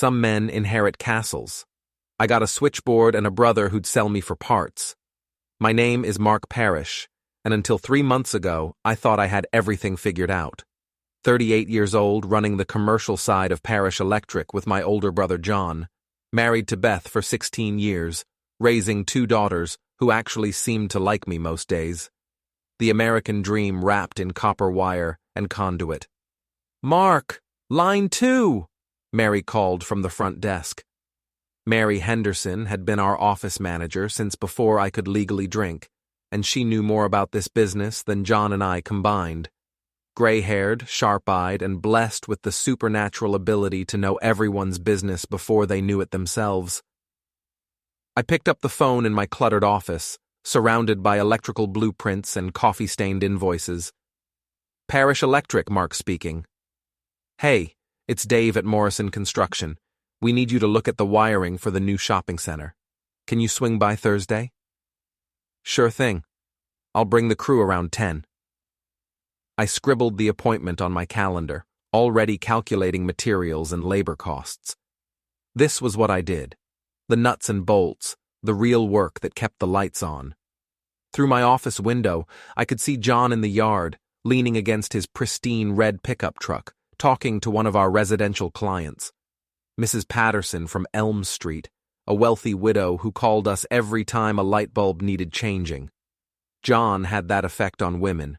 Some men inherit castles. I got a switchboard and a brother who'd sell me for parts. My name is Mark Parish, and until 3 months ago, I thought I had everything figured out. 38 years old, running the commercial side of Parish Electric with my older brother John, married to Beth for 16 years, raising 2 daughters who actually seemed to like me most days. The American dream wrapped in copper wire and conduit. "Mark, line 2!" Mary called from the front desk. Mary Henderson had been our office manager since before I could legally drink, and she knew more about this business than John and I combined. Gray-haired, sharp-eyed, and blessed with the supernatural ability to know everyone's business before they knew it themselves. I picked up the phone in my cluttered office, surrounded by electrical blueprints and coffee-stained invoices. "Parish Electric, Mark speaking." "Hey, it's Dave at Morrison Construction. We need you to look at the wiring for the new shopping center. Can you swing by Thursday?" "Sure thing. I'll bring the crew around 10. I scribbled the appointment on my calendar, already calculating materials and labor costs. This was what I did. The nuts and bolts, the real work that kept the lights on. Through my office window, I could see John in the yard, leaning against his pristine red pickup truck, talking to one of our residential clients. Mrs. Patterson from Elm Street, a wealthy widow who called us every time a light bulb needed changing. John had that effect on women.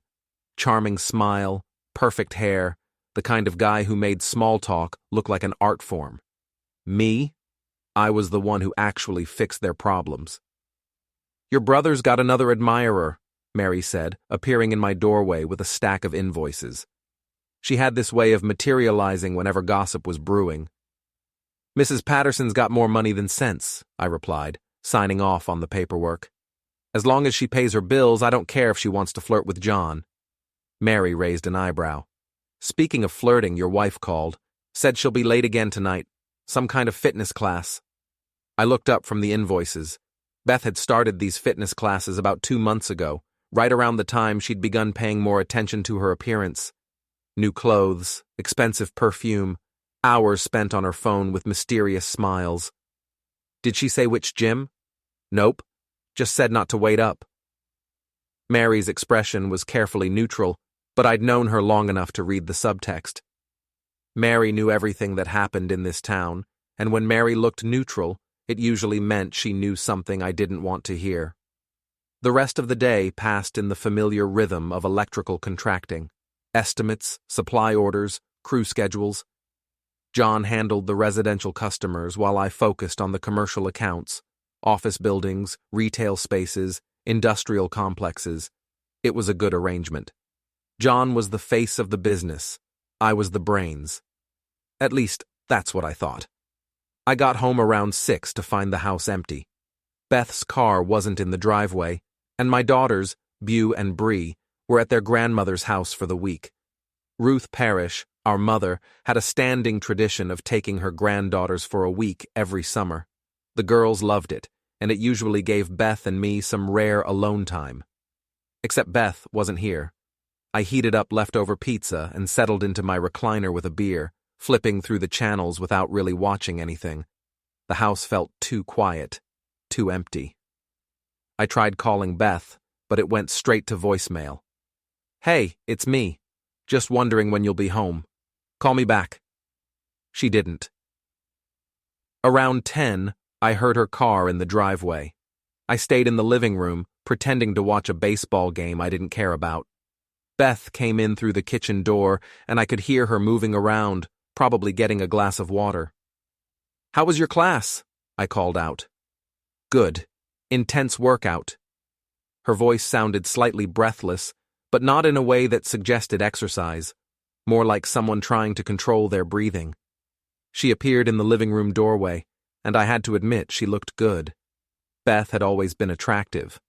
Charming smile, perfect hair, the kind of guy who made small talk look like an art form. Me? I was the one who actually fixed their problems. "Your brother's got another admirer," Mary said, appearing in my doorway with a stack of invoices. She had this way of materializing whenever gossip was brewing. "Mrs. Patterson's got more money than sense," I replied, signing off on the paperwork. "As long as she pays her bills, I don't care if she wants to flirt with John." Mary raised an eyebrow. "Speaking of flirting, your wife called. Said she'll be late again tonight. Some kind of fitness class." I looked up from the invoices. Beth had started these fitness classes about 2 months ago, right around the time she'd begun paying more attention to her appearance. New clothes, expensive perfume, hours spent on her phone with mysterious smiles. "Did she say which gym?" "Nope. Just said not to wait up." Mary's expression was carefully neutral, but I'd known her long enough to read the subtext. Mary knew everything that happened in this town, and when Mary looked neutral, it usually meant she knew something I didn't want to hear. The rest of the day passed in the familiar rhythm of electrical contracting. Estimates, supply orders, crew schedules. John handled the residential customers while I focused on the commercial accounts, office buildings, retail spaces, industrial complexes. It was a good arrangement. John was the face of the business. I was the brains. At least, that's what I thought. I got home around 6 to find the house empty. Beth's car wasn't in the driveway, and my daughters, Beau and Bree, were at their grandmother's house for the week. Ruth Parish, our mother, had a standing tradition of taking her granddaughters for a week every summer. The girls loved it, and it usually gave Beth and me some rare alone time. Except Beth wasn't here. I heated up leftover pizza and settled into my recliner with a beer, flipping through the channels without really watching anything. The house felt too quiet, too empty. I tried calling Beth, but it went straight to voicemail. "Hey, it's me. Just wondering when you'll be home. Call me back." She didn't. Around 10, I heard her car in the driveway. I stayed in the living room, pretending to watch a baseball game I didn't care about. Beth came in through the kitchen door, and I could hear her moving around, probably getting a glass of water. "How was your class?" I called out. "Good. Intense workout." Her voice sounded slightly breathless, but not in a way that suggested exercise, more like someone trying to control their breathing. She appeared in the living room doorway, and I had to admit she looked good. Beth had always been attractive.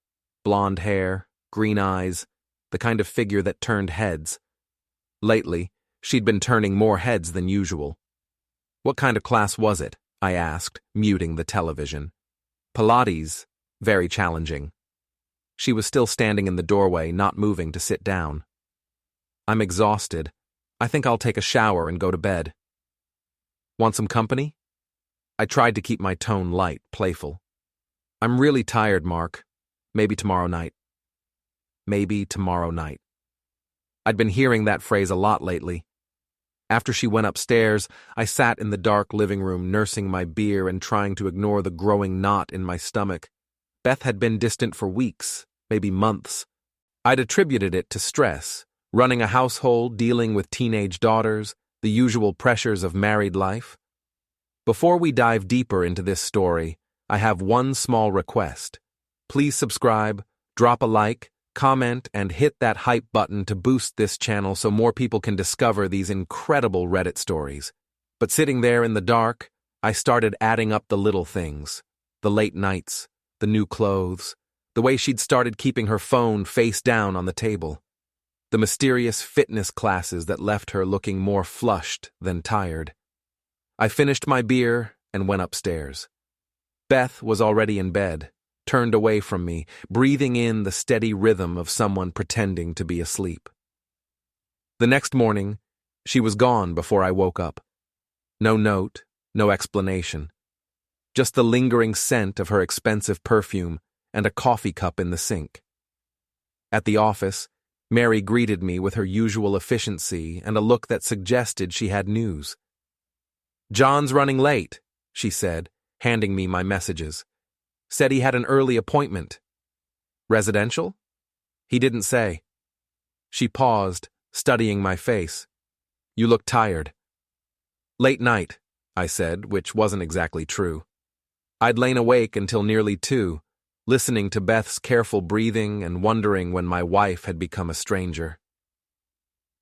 Blonde hair, green eyes, the kind of figure that turned heads. Lately, she'd been turning more heads than usual. "What kind of class was it?" I asked, muting the television. "Pilates. Very challenging." She was still standing in the doorway, not moving to sit down. "I'm exhausted. I think I'll take a shower and go to bed." "Want some company?" I tried to keep my tone light, playful. I'm really tired, Mark. Maybe tomorrow night. Maybe tomorrow night. I'd been hearing that phrase a lot lately. After she went upstairs, I sat in the dark living room nursing my beer and trying to ignore the growing knot in my stomach. Beth had been distant for weeks, maybe months. I'd attributed it to stress, running a household, dealing with teenage daughters, the usual pressures of married life. Before we dive deeper into this story, I have one small request. Please subscribe, drop a like, comment, and hit that hype button to boost this channel so more people can discover these incredible Reddit stories. But sitting there in the dark, I started adding up the little things. The late nights, the new clothes, the way she'd started keeping her phone face down on the table, the mysterious fitness classes that left her looking more flushed than tired. I finished my beer and went upstairs. Beth was already in bed, turned away from me, breathing in the steady rhythm of someone pretending to be asleep. The next morning, she was gone before I woke up. No note, no explanation. Just the lingering scent of her expensive perfume and a coffee cup in the sink. At the office, Mary greeted me with her usual efficiency and a look that suggested she had news. "John's running late," she said, handing me my messages. "Said he had an early appointment." "Residential?" "He didn't say." She paused, studying my face. "You look tired." "Late night," I said, which wasn't exactly true. I'd lain awake until nearly 2, listening to Beth's careful breathing and wondering when my wife had become a stranger.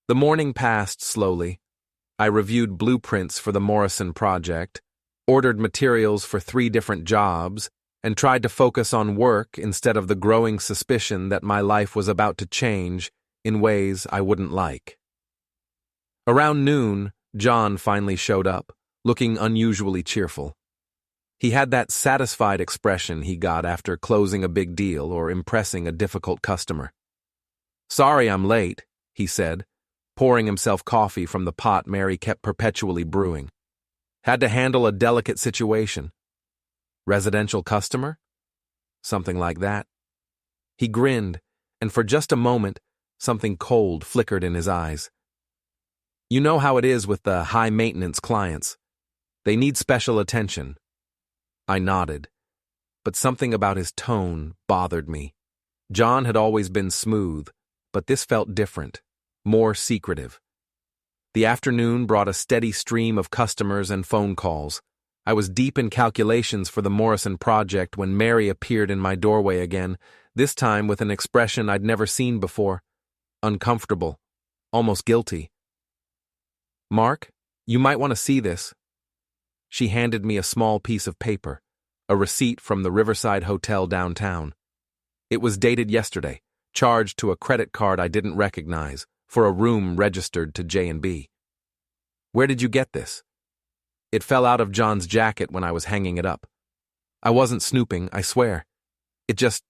The morning passed slowly. I reviewed blueprints for the Morrison project, ordered materials for 3 different jobs, and tried to focus on work instead of the growing suspicion that my life was about to change in ways I wouldn't like. Around noon, John finally showed up, looking unusually cheerful. He had that satisfied expression he got after closing a big deal or impressing a difficult customer. "Sorry I'm late," he said, pouring himself coffee from the pot Mary kept perpetually brewing. "Had to handle a delicate situation." "Residential customer?" "Something like that." He grinned, and for just a moment, something cold flickered in his eyes. "You know how it is with the high-maintenance clients. They need special attention." I nodded, but something about his tone bothered me. John had always been smooth, but this felt different, more secretive. The afternoon brought a steady stream of customers and phone calls. I was deep in calculations for the Morrison project when Mary appeared in my doorway again, this time with an expression I'd never seen before. Uncomfortable, almost guilty. "Mark, you might want to see this." She handed me a small piece of paper, a receipt from the Riverside Hotel downtown. It was dated yesterday, charged to a credit card I didn't recognize, for a room registered to J&B. "Where did you get this?" "It fell out of John's jacket when I was hanging it up. I wasn't snooping, I swear. It just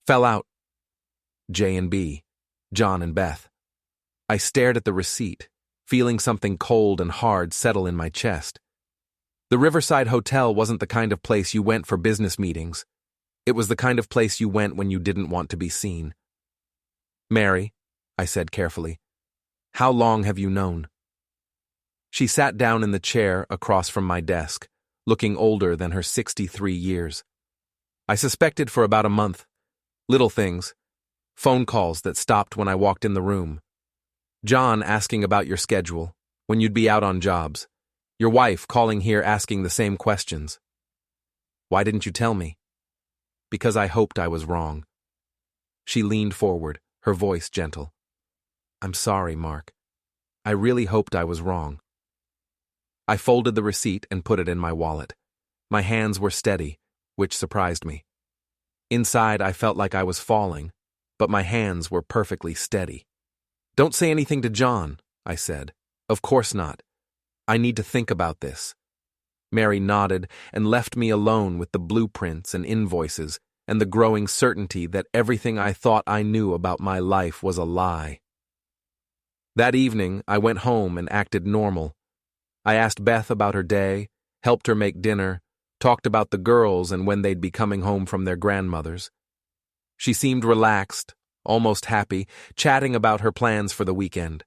fell out." J&B, John and Beth. I stared at the receipt, feeling something cold and hard settle in my chest. The Riverside Hotel wasn't the kind of place you went for business meetings. It was the kind of place you went when you didn't want to be seen. "Mary," I said carefully, "how long have you known?" She sat down in the chair across from my desk, looking older than her 63 years. "I suspected for about a month. Little things. Phone calls that stopped when I walked in the room. John asking about your schedule, when you'd be out on jobs. Your wife calling here asking the same questions." "Why didn't you tell me?" "Because I hoped I was wrong." She leaned forward, her voice gentle. "I'm sorry, Mark. I really hoped I was wrong." I folded the receipt and put it in my wallet. My hands were steady, which surprised me. Inside, I felt like I was falling, but my hands were perfectly steady. "Don't say anything to John," I said. "Of course not. I need to think about this." Mary nodded and left me alone with the blueprints and invoices and the growing certainty that everything I thought I knew about my life was a lie. That evening, I went home and acted normal. I asked Beth about her day, helped her make dinner, talked about the girls and when they'd be coming home from their grandmother's. She seemed relaxed, almost happy, chatting about her plans for the weekend.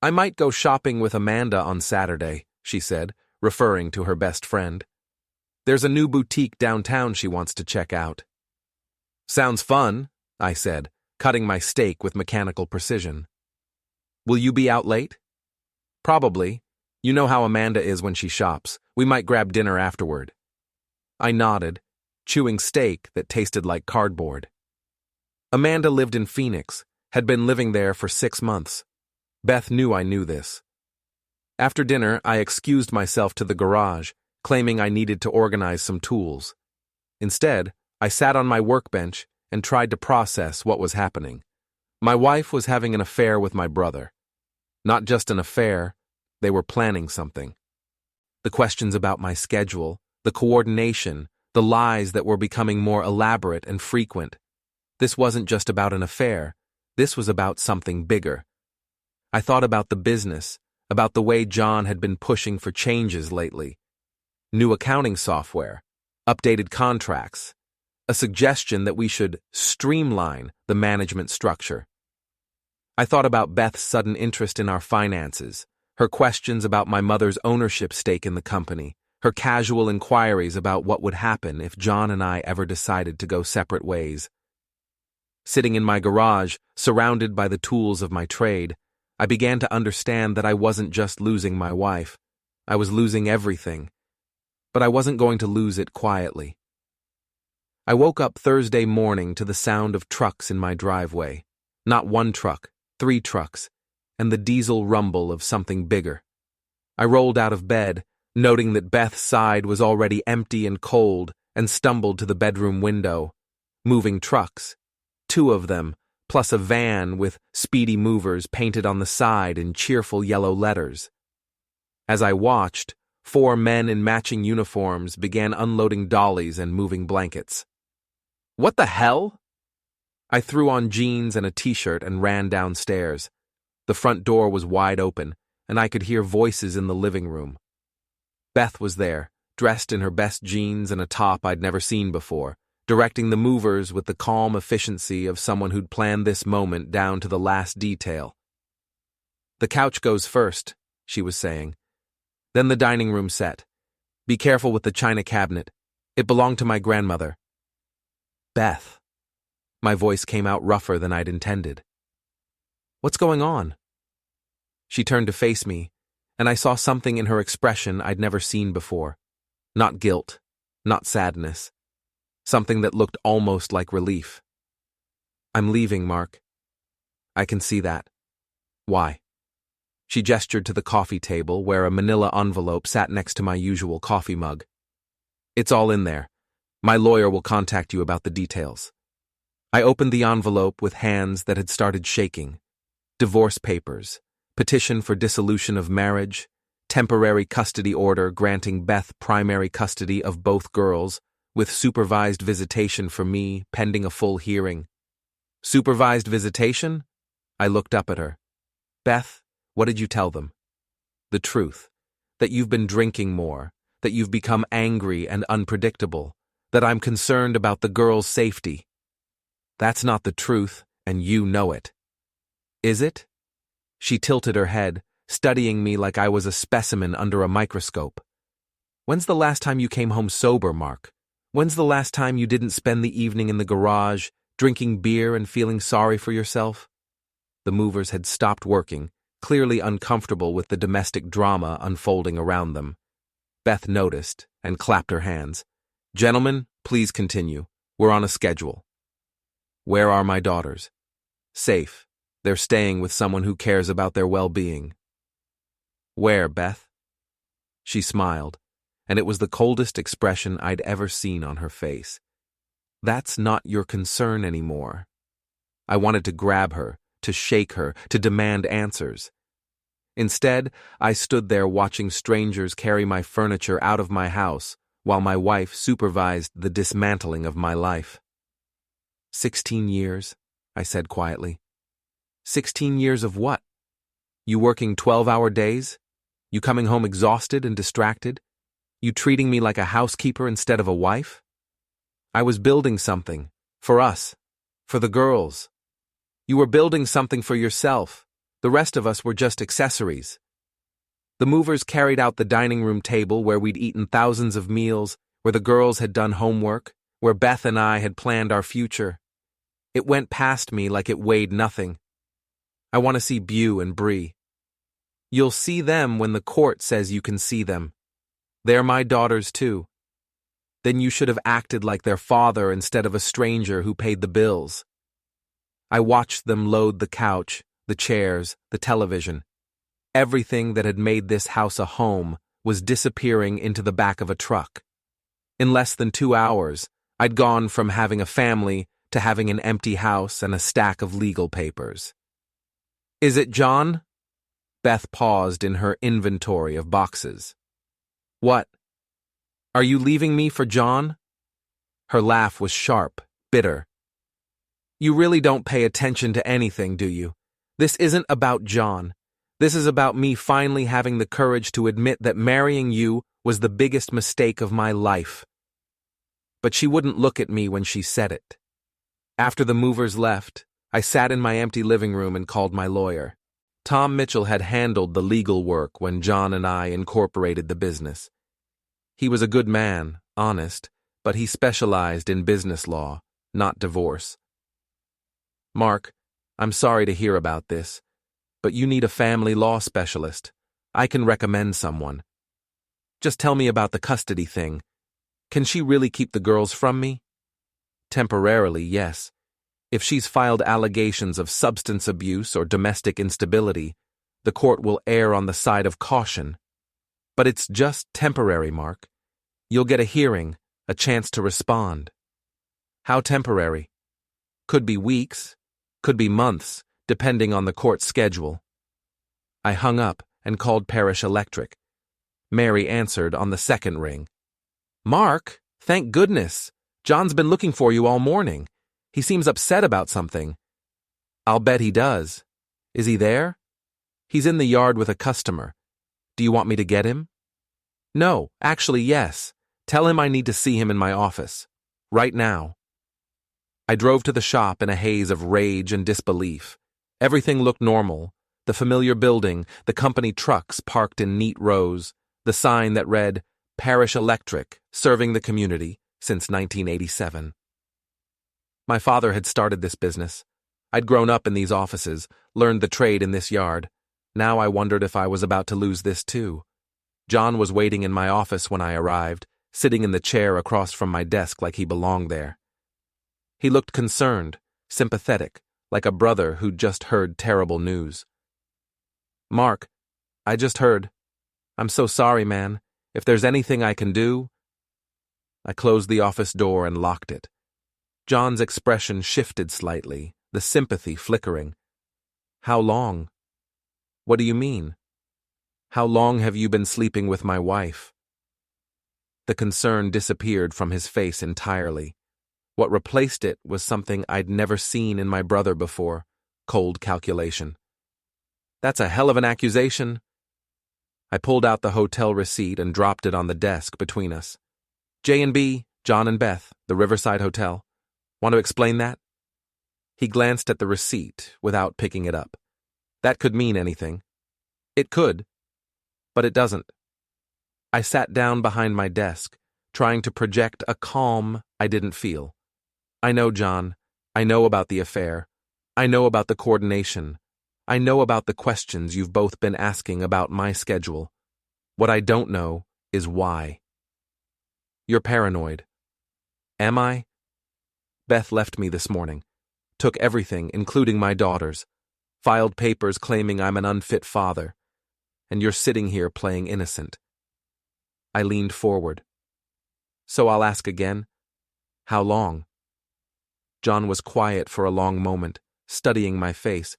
"I might go shopping with Amanda on Saturday," she said, referring to her best friend. "There's a new boutique downtown she wants to check out." "Sounds fun," I said, cutting my steak with mechanical precision. "Will you be out late?" "Probably. You know how Amanda is when she shops. We might grab dinner afterward." I nodded, chewing steak that tasted like cardboard. Amanda lived in Phoenix, had been living there for 6 months. Beth knew I knew this. After dinner, I excused myself to the garage, claiming I needed to organize some tools. Instead, I sat on my workbench and tried to process what was happening. My wife was having an affair with my brother. Not just an affair, they were planning something. The questions about my schedule, the coordination, the lies that were becoming more elaborate and frequent. This wasn't just about an affair, this was about something bigger. I thought about the business, about the way John had been pushing for changes lately. New accounting software, updated contracts, a suggestion that we should streamline the management structure. I thought about Beth's sudden interest in our finances, her questions about my mother's ownership stake in the company, her casual inquiries about what would happen if John and I ever decided to go separate ways. Sitting in my garage, surrounded by the tools of my trade, I began to understand that I wasn't just losing my wife. I was losing everything. But I wasn't going to lose it quietly. I woke up Thursday morning to the sound of trucks in my driveway. Not one truck, 3 trucks, and the diesel rumble of something bigger. I rolled out of bed, noting that Beth's side was already empty and cold, and stumbled to the bedroom window. Moving trucks. 2 of them, plus a van with Speedy Movers painted on the side in cheerful yellow letters. As I watched, 4 men in matching uniforms began unloading dollies and moving blankets. "What the hell?" I threw on jeans and a t-shirt and ran downstairs. The front door was wide open, and I could hear voices in the living room. Beth was there, dressed in her best jeans and a top I'd never seen before, directing the movers with the calm efficiency of someone who'd planned this moment down to the last detail. "The couch goes first," she was saying. "Then the dining room set. Be careful with the china cabinet. It belonged to my grandmother." "Beth." My voice came out rougher than I'd intended. "What's going on?" She turned to face me, and I saw something in her expression I'd never seen before. Not guilt, not sadness. Something that looked almost like relief. "I'm leaving, Mark." "I can see that. Why?" She gestured to the coffee table where a manila envelope sat next to my usual coffee mug. "It's all in there. My lawyer will contact you about the details." I opened the envelope with hands that had started shaking. Divorce papers, petition for dissolution of marriage, temporary custody order granting Beth primary custody of both girls, with supervised visitation for me pending a full hearing. "Supervised visitation?" I looked up at her. "Beth, what did you tell them?" "The truth. That you've been drinking more, that you've become angry and unpredictable, that I'm concerned about the girls' safety." "That's not the truth, and you know it." "Is it?" She tilted her head, studying me like I was a specimen under a microscope. "When's the last time you came home sober, Mark? When's the last time you didn't spend the evening in the garage, drinking beer and feeling sorry for yourself?" The movers had stopped working, clearly uncomfortable with the domestic drama unfolding around them. Beth noticed and clapped her hands. "Gentlemen, please continue. We're on a schedule." "Where are my daughters?" "Safe. They're staying with someone who cares about their well-being." "Where, Beth?" She smiled, and it was the coldest expression I'd ever seen on her face. "That's not your concern anymore." I wanted to grab her, to shake her, to demand answers. Instead, I stood there watching strangers carry my furniture out of my house while my wife supervised the dismantling of my life. 16 years, I said quietly. 16 years of what? You working 12-hour days? You coming home exhausted and distracted? You treating me like a housekeeper instead of a wife? I was building something. For us. For the girls. You were building something for yourself. The rest of us were just accessories. The movers carried out the dining room table where we'd eaten thousands of meals, where the girls had done homework, where Beth and I had planned our future. It went past me like it weighed nothing. I want to see Beau and Bree. You'll see them when the court says you can see them. They're my daughters too. Then you should have acted like their father instead of a stranger who paid the bills. I watched them load the couch, the chairs, the television. Everything that had made this house a home was disappearing into the back of a truck. In less than 2 hours, I'd gone from having a family to having an empty house and a stack of legal papers. Is it John? Beth paused in her inventory of boxes. What? Are you leaving me for John? Her laugh was sharp, bitter. You really don't pay attention to anything, do you? This isn't about John. This is about me finally having the courage to admit that marrying you was the biggest mistake of my life. But she wouldn't look at me when she said it. After the movers left, I sat in my empty living room and called my lawyer. Tom Mitchell had handled the legal work when John and I incorporated the business. He was a good man, honest, but he specialized in business law, not divorce. Mark, I'm sorry to hear about this, but you need a family law specialist. I can recommend someone. Just tell me about the custody thing. Can she really keep the girls from me? Temporarily, yes. If she's filed allegations of substance abuse or domestic instability, the court will err on the side of caution. But it's just temporary, Mark. You'll get a hearing, a chance to respond. How temporary? Could be weeks, could be months, depending on the court schedule. I hung up and called Parish Electric. Mary answered on the second ring. Mark, thank goodness. John's been looking for you all morning. He seems upset about something. I'll bet he does. Is he there? He's in the yard with a customer. Do you want me to get him? No, actually, yes. Tell him I need to see him in my office. Right now. I drove to the shop in a haze of rage and disbelief. Everything looked normal. The familiar building, the company trucks parked in neat rows, the sign that read, Parish Electric, serving the community since 1987. My father had started this business. I'd grown up in these offices, learned the trade in this yard. Now I wondered if I was about to lose this too. John was waiting in my office when I arrived, sitting in the chair across from my desk like he belonged there. He looked concerned, sympathetic, like a brother who'd just heard terrible news. Mark, I just heard. I'm so sorry, man. If there's anything I can do... I closed the office door and locked it. John's expression shifted slightly, the sympathy flickering. How long? What do you mean? How long have you been sleeping with my wife? The concern disappeared from his face entirely. What replaced it was something I'd never seen in my brother before, cold calculation. That's a hell of an accusation. I pulled out the hotel receipt and dropped it on the desk between us. J&B, John and Beth, the Riverside Hotel. Want to explain that? He glanced at the receipt without picking it up. That could mean anything. It could, but it doesn't. I sat down behind my desk, trying to project a calm I didn't feel. I know, John. I know about the affair. I know about the coordination. I know about the questions you've both been asking about my schedule. What I don't know is why. You're paranoid. Am I? Beth left me this morning. Took everything, including my daughters. Filed papers claiming I'm an unfit father. And you're sitting here playing innocent. I leaned forward. So I'll ask again. How long? John was quiet for a long moment, studying my face.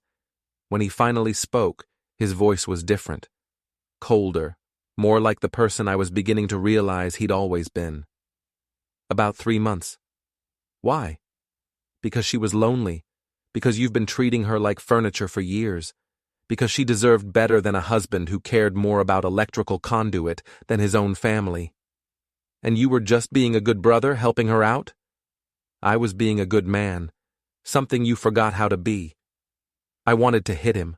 When he finally spoke, his voice was different. Colder, more like the person I was beginning to realize he'd always been. About 3 months. Why? Because she was lonely. Because you've been treating her like furniture for years. Because she deserved better than a husband who cared more about electrical conduit than his own family. And you were just being a good brother, helping her out? I was being a good man, something you forgot how to be. I wanted to hit him.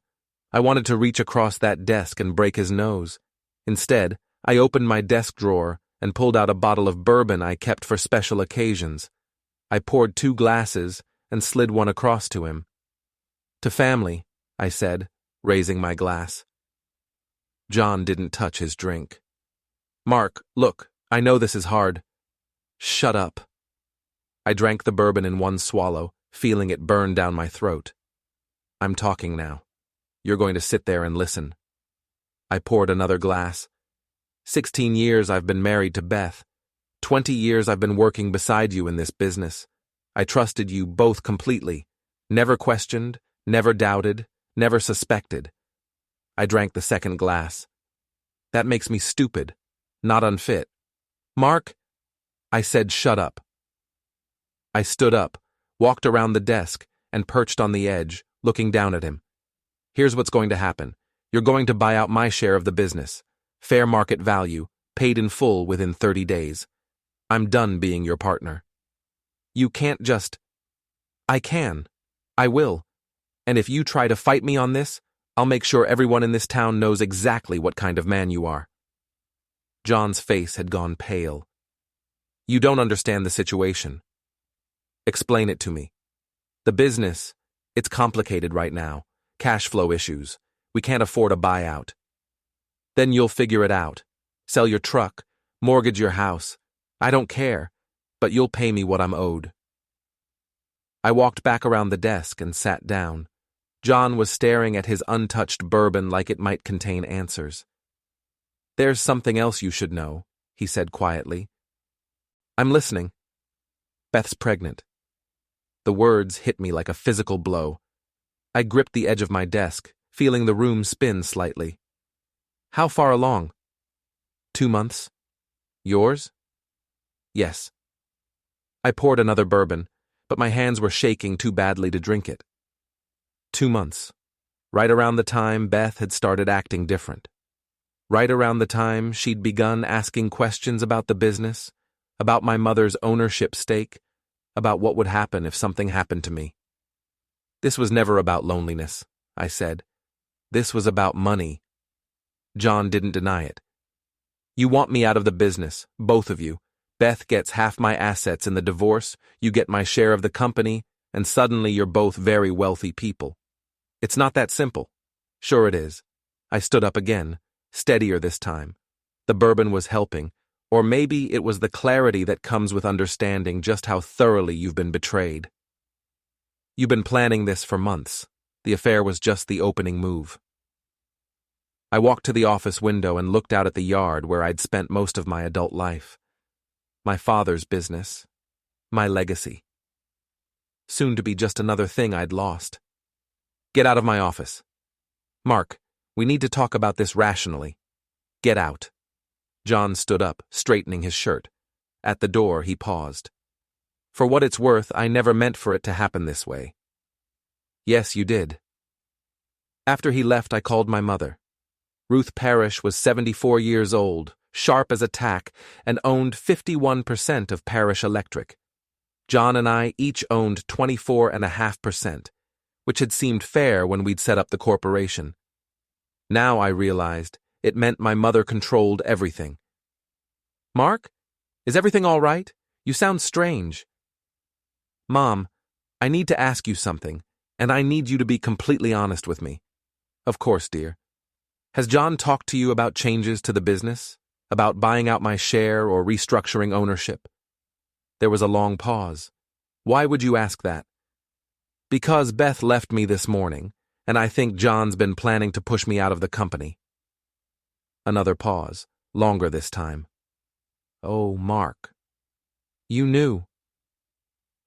I wanted to reach across that desk and break his nose. Instead, I opened my desk drawer and pulled out a bottle of bourbon I kept for special occasions. I poured 2 glasses and slid one across to him. To family, I said, raising my glass. John didn't touch his drink. Mark, look, I know this is hard. Shut up. I drank the bourbon in one swallow, feeling it burn down my throat. I'm talking now. You're going to sit there and listen. I poured another glass. 16 years I've been married to Beth. 20 years I've been working beside you in this business. I trusted you both completely. Never questioned, never doubted, never suspected. I drank the second glass. That makes me stupid, not unfit. Mark, I said, shut up. I stood up, walked around the desk, and perched on the edge, looking down at him. Here's what's going to happen. You're going to buy out my share of the business. Fair market value, paid in full within 30 days. I'm done being your partner. You can't just... I can. I will. And if you try to fight me on this, I'll make sure everyone in this town knows exactly what kind of man you are. John's face had gone pale. You don't understand the situation. Explain it to me. The business, it's complicated right now. Cash flow issues. We can't afford a buyout. Then you'll figure it out. Sell your truck, mortgage your house. I don't care, but you'll pay me what I'm owed. I walked back around the desk and sat down. John was staring at his untouched bourbon like it might contain answers. There's something else you should know, he said quietly. I'm listening. Beth's pregnant. The words hit me like a physical blow. I gripped the edge of my desk, feeling the room spin slightly. How far along? 2 months. Yours? Yes. I poured another bourbon, but my hands were shaking too badly to drink it. 2 months. Right around the time Beth had started acting different. Right around the time she'd begun asking questions about the business, about my mother's ownership stake, about what would happen if something happened to me. This was never about loneliness, I said. This was about money. John didn't deny it. You want me out of the business, both of you. Beth gets half my assets in the divorce, you get my share of the company, and suddenly you're both very wealthy people. It's not that simple. Sure it is. I stood up again, steadier this time. The bourbon was helping, or maybe it was the clarity that comes with understanding just how thoroughly you've been betrayed. You've been planning this for months. The affair was just the opening move. I walked to the office window and looked out at the yard where I'd spent most of my adult life. My father's business. My legacy. Soon to be just another thing I'd lost. Get out of my office. Mark, we need to talk about this rationally. Get out. John stood up, straightening his shirt. At the door, he paused. For what it's worth, I never meant for it to happen this way. Yes, you did. After he left, I called my mother. Ruth Parish was 74 years old, sharp as a tack, and owned 51% of Parish Electric. John and I each owned 24.5%, which had seemed fair when we'd set up the corporation. Now I realized it meant my mother controlled everything. Mark, is everything all right? You sound strange. Mom, I need to ask you something, and I need you to be completely honest with me. Of course, dear. Has John talked to you about changes to the business? About buying out my share or restructuring ownership? There was a long pause. Why would you ask that? Because Beth left me this morning, and I think John's been planning to push me out of the company. Another pause, longer this time. Oh, Mark. You knew.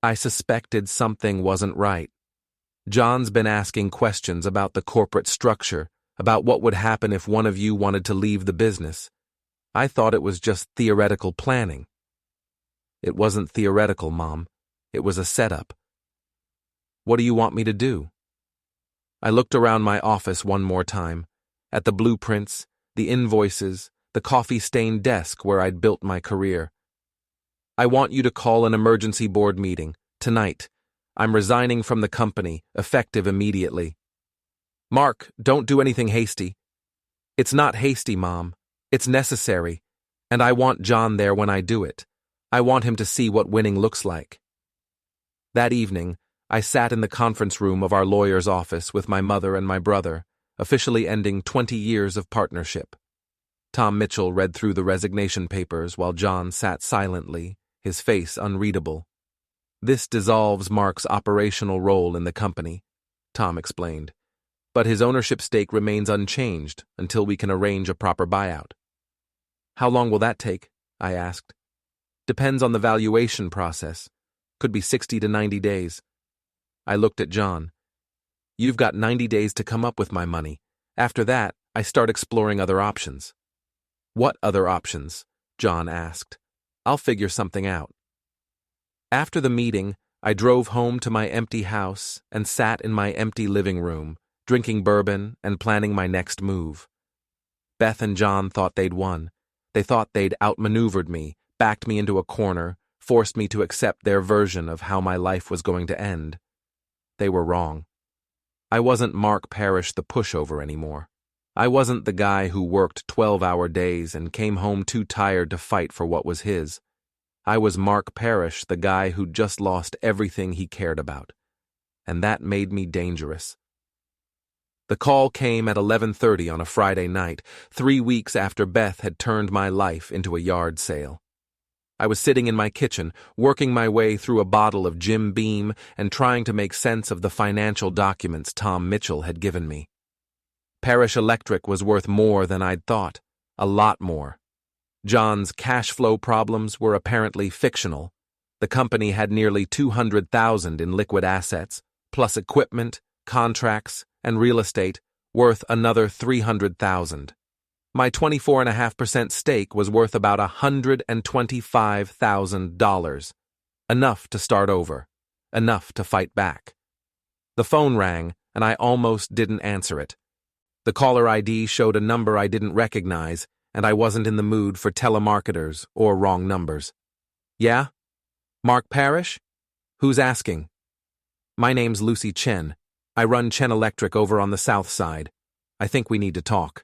I suspected something wasn't right. John's been asking questions about the corporate structure, about what would happen if one of you wanted to leave the business. I thought it was just theoretical planning. It wasn't theoretical, Mom. It was a setup. What do you want me to do? I looked around my office one more time, at the blueprints, the invoices, the coffee-stained desk where I'd built my career. I want you to call an emergency board meeting, tonight. I'm resigning from the company, effective immediately. Mark, don't do anything hasty. It's not hasty, Mom. It's necessary. And I want John there when I do it. I want him to see what winning looks like. That evening, I sat in the conference room of our lawyer's office with my mother and my brother, officially ending 20 years of partnership. Tom Mitchell read through the resignation papers while John sat silently, his face unreadable. This dissolves Mark's operational role in the company, Tom explained, but his ownership stake remains unchanged until we can arrange a proper buyout. How long will that take? I asked. Depends on the valuation process. Could be 60 to 90 days. I looked at John. You've got 90 days to come up with my money. After that, I start exploring other options. What other options? John asked. I'll figure something out. After the meeting, I drove home to my empty house and sat in my empty living room, drinking bourbon and planning my next move. Beth and John thought they'd won. They thought they'd outmaneuvered me, backed me into a corner, forced me to accept their version of how my life was going to end. They were wrong. I wasn't Mark Parish the pushover anymore. I wasn't the guy who worked 12-hour days and came home too tired to fight for what was his. I was Mark Parish, the guy who'd just lost everything he cared about. And that made me dangerous. The call came at 11:30 on a Friday night, 3 weeks after Beth had turned my life into a yard sale. I was sitting in my kitchen, working my way through a bottle of Jim Beam and trying to make sense of the financial documents Tom Mitchell had given me. Parish Electric was worth more than I'd thought, a lot more. John's cash flow problems were apparently fictional. The company had nearly $200,000 in liquid assets, plus equipment, contracts, and real estate, worth another $300,000. My 24.5% stake was worth about $125,000. Enough to start over. Enough to fight back. The phone rang, and I almost didn't answer it. The caller ID showed a number I didn't recognize, and I wasn't in the mood for telemarketers or wrong numbers. Yeah? Mark Parish? Who's asking? My name's Lucy Chen. I run Chen Electric over on the south side. I think we need to talk.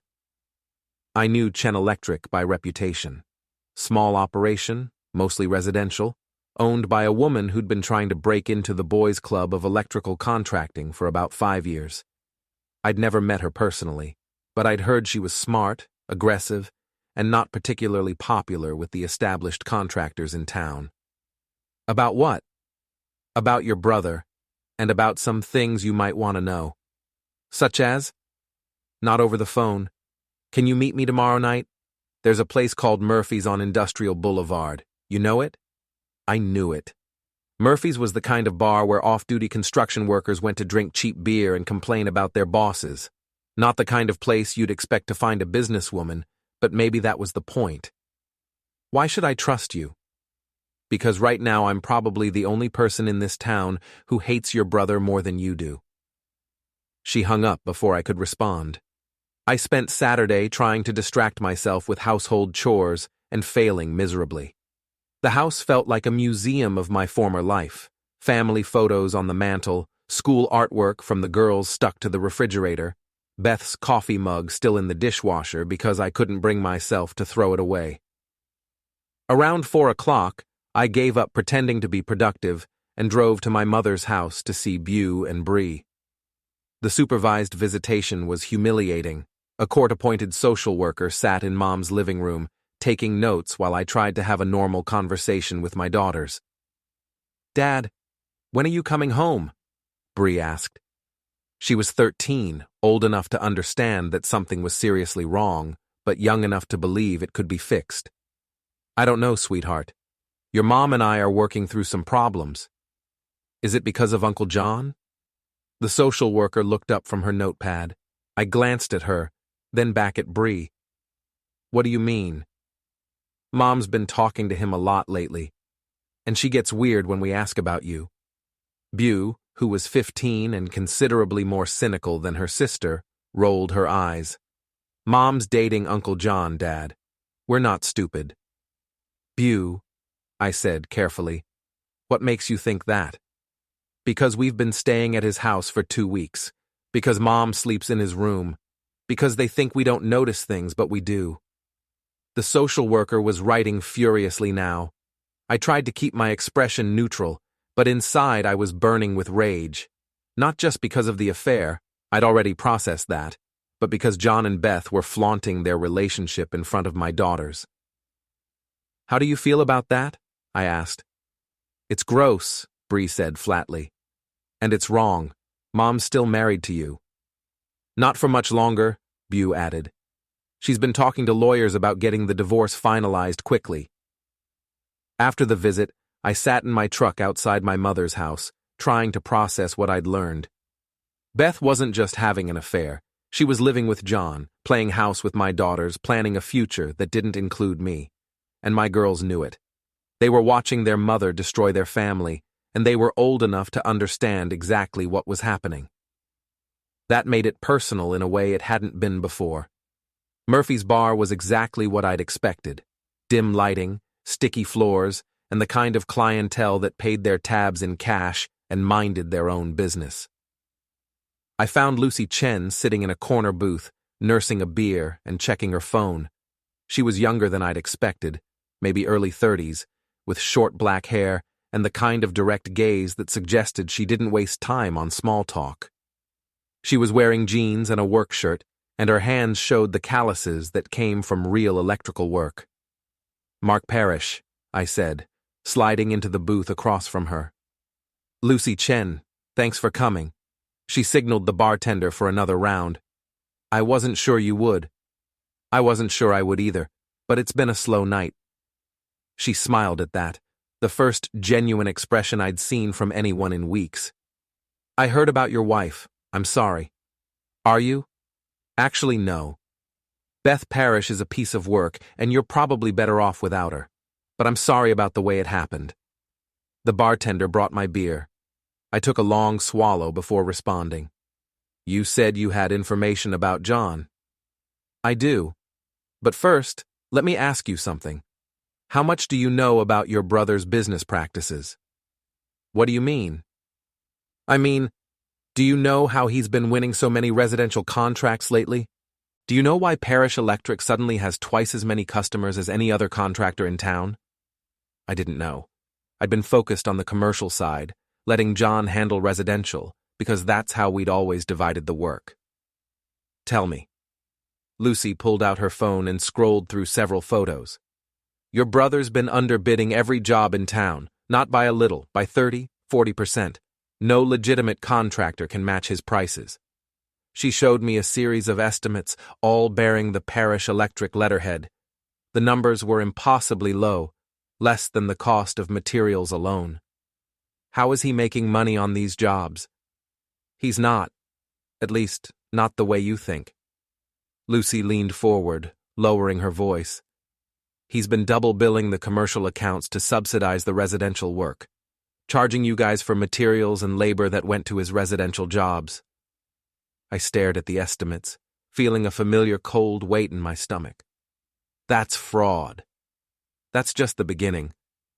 I knew Chen Electric by reputation. Small operation, mostly residential, owned by a woman who'd been trying to break into the boys' club of electrical contracting for about 5 years. I'd never met her personally, but I'd heard she was smart, aggressive, and not particularly popular with the established contractors in town. About what? About your brother, and about some things you might want to know. Such as? Not over the phone. Can you meet me tomorrow night? There's a place called Murphy's on Industrial Boulevard. You know it? I knew it. Murphy's was the kind of bar where off-duty construction workers went to drink cheap beer and complain about their bosses. Not the kind of place you'd expect to find a businesswoman, but maybe that was the point. Why should I trust you? Because right now I'm probably the only person in this town who hates your brother more than you do. She hung up before I could respond. I spent Saturday trying to distract myself with household chores and failing miserably. The house felt like a museum of my former life. Family photos on the mantel, school artwork from the girls stuck to the refrigerator, Beth's coffee mug still in the dishwasher because I couldn't bring myself to throw it away. Around 4 o'clock, I gave up pretending to be productive and drove to my mother's house to see Bew and Bree. The supervised visitation was humiliating. A court-appointed social worker sat in Mom's living room, taking notes while I tried to have a normal conversation with my daughters. Dad, when are you coming home? Bree asked. She was 13, old enough to understand that something was seriously wrong, but young enough to believe it could be fixed. I don't know, sweetheart. Your mom and I are working through some problems. Is it because of Uncle John? The social worker looked up from her notepad. I glanced at her, then back at Bree. What do you mean? Mom's been talking to him a lot lately, and she gets weird when we ask about you. Bew, who was 15 and considerably more cynical than her sister, rolled her eyes. Mom's dating Uncle John, Dad. We're not stupid. Bew, I said carefully. What makes you think that? Because we've been staying at his house for 2 weeks. Because Mom sleeps in his room. Because they think we don't notice things, but we do. The social worker was writing furiously now. I tried to keep my expression neutral, but inside I was burning with rage. Not just because of the affair, I'd already processed that, but because John and Beth were flaunting their relationship in front of my daughters. How do you feel about that? I asked. It's gross, Bree said flatly. And it's wrong. Mom's still married to you. Not for much longer, Bew added. She's been talking to lawyers about getting the divorce finalized quickly. After the visit, I sat in my truck outside my mother's house, trying to process what I'd learned. Beth wasn't just having an affair. She was living with John, playing house with my daughters, planning a future that didn't include me. And my girls knew it. They were watching their mother destroy their family, and they were old enough to understand exactly what was happening. That made it personal in a way it hadn't been before. Murphy's bar was exactly what I'd expected. Dim lighting, sticky floors, and the kind of clientele that paid their tabs in cash and minded their own business. I found Lucy Chen sitting in a corner booth, nursing a beer and checking her phone. She was younger than I'd expected, maybe early 30s, with short black hair and the kind of direct gaze that suggested she didn't waste time on small talk. She was wearing jeans and a work shirt, and her hands showed the calluses that came from real electrical work. Mark Parish, I said, sliding into the booth across from her. Lucy Chen, thanks for coming. She signaled the bartender for another round. I wasn't sure you would. I wasn't sure I would either, but it's been a slow night. She smiled at that, the first genuine expression I'd seen from anyone in weeks. I heard about your wife. I'm sorry. Are you? Actually, no. Beth Parish is a piece of work, and you're probably better off without her. But I'm sorry about the way it happened. The bartender brought my beer. I took a long swallow before responding. You said you had information about John. I do. But first, let me ask you something. How much do you know about your brother's business practices? What do you mean? I mean, do you know how he's been winning so many residential contracts lately? Do you know why Parish Electric suddenly has twice as many customers as any other contractor in town? I didn't know. I'd been focused on the commercial side, letting John handle residential, because that's how we'd always divided the work. Tell me. Lucy pulled out her phone and scrolled through several photos. Your brother's been underbidding every job in town, not by a little, by 30, 40%. No legitimate contractor can match his prices. She showed me a series of estimates, all bearing the Parish Electric letterhead. The numbers were impossibly low, less than the cost of materials alone. How is he making money on these jobs? He's not. At least, not the way you think. Lucy leaned forward, lowering her voice. He's been double billing the commercial accounts to subsidize the residential work, charging you guys for materials and labor that went to his residential jobs. I stared at the estimates, feeling a familiar cold weight in my stomach. That's fraud. That's just the beginning.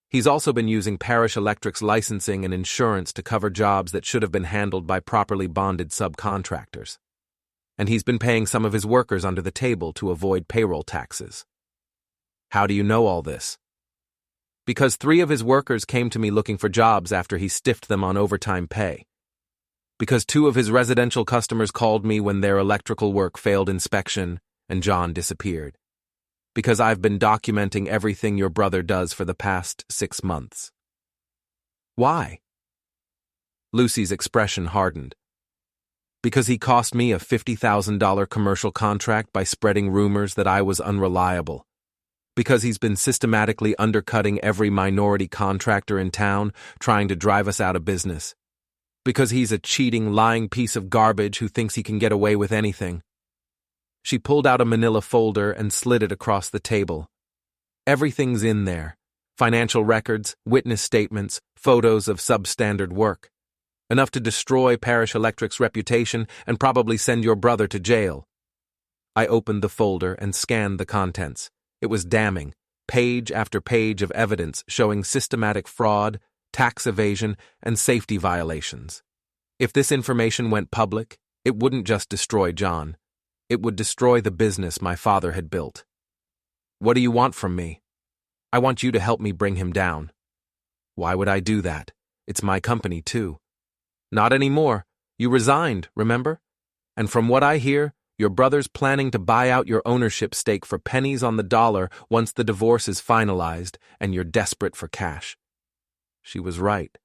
He's also been using Parish Electric's licensing and insurance to cover jobs that should have been handled by properly bonded subcontractors. And he's been paying some of his workers under the table to avoid payroll taxes. How do you know all this? Because 3 of his workers came to me looking for jobs after he stiffed them on overtime pay. Because 2 of his residential customers called me when their electrical work failed inspection and John disappeared. Because I've been documenting everything your brother does for the past 6 months. Why? Lucy's expression hardened. Because he cost me a $50,000 commercial contract by spreading rumors that I was unreliable. Because he's been systematically undercutting every minority contractor in town, trying to drive us out of business. Because he's a cheating, lying piece of garbage who thinks he can get away with anything. She pulled out a manila folder and slid it across the table. Everything's in there. Financial records, witness statements, photos of substandard work. Enough to destroy Parish Electric's reputation and probably send your brother to jail. I opened the folder and scanned the contents. It was damning. Page after page of evidence showing systematic fraud, tax evasion, and safety violations. If this information went public, it wouldn't just destroy John. It would destroy the business my father had built. What do you want from me? I want you to help me bring him down. Why would I do that? It's my company, too. Not anymore. You resigned, remember? And from what I hear, your brother's planning to buy out your ownership stake for pennies on the dollar once the divorce is finalized and you're desperate for cash. She was right.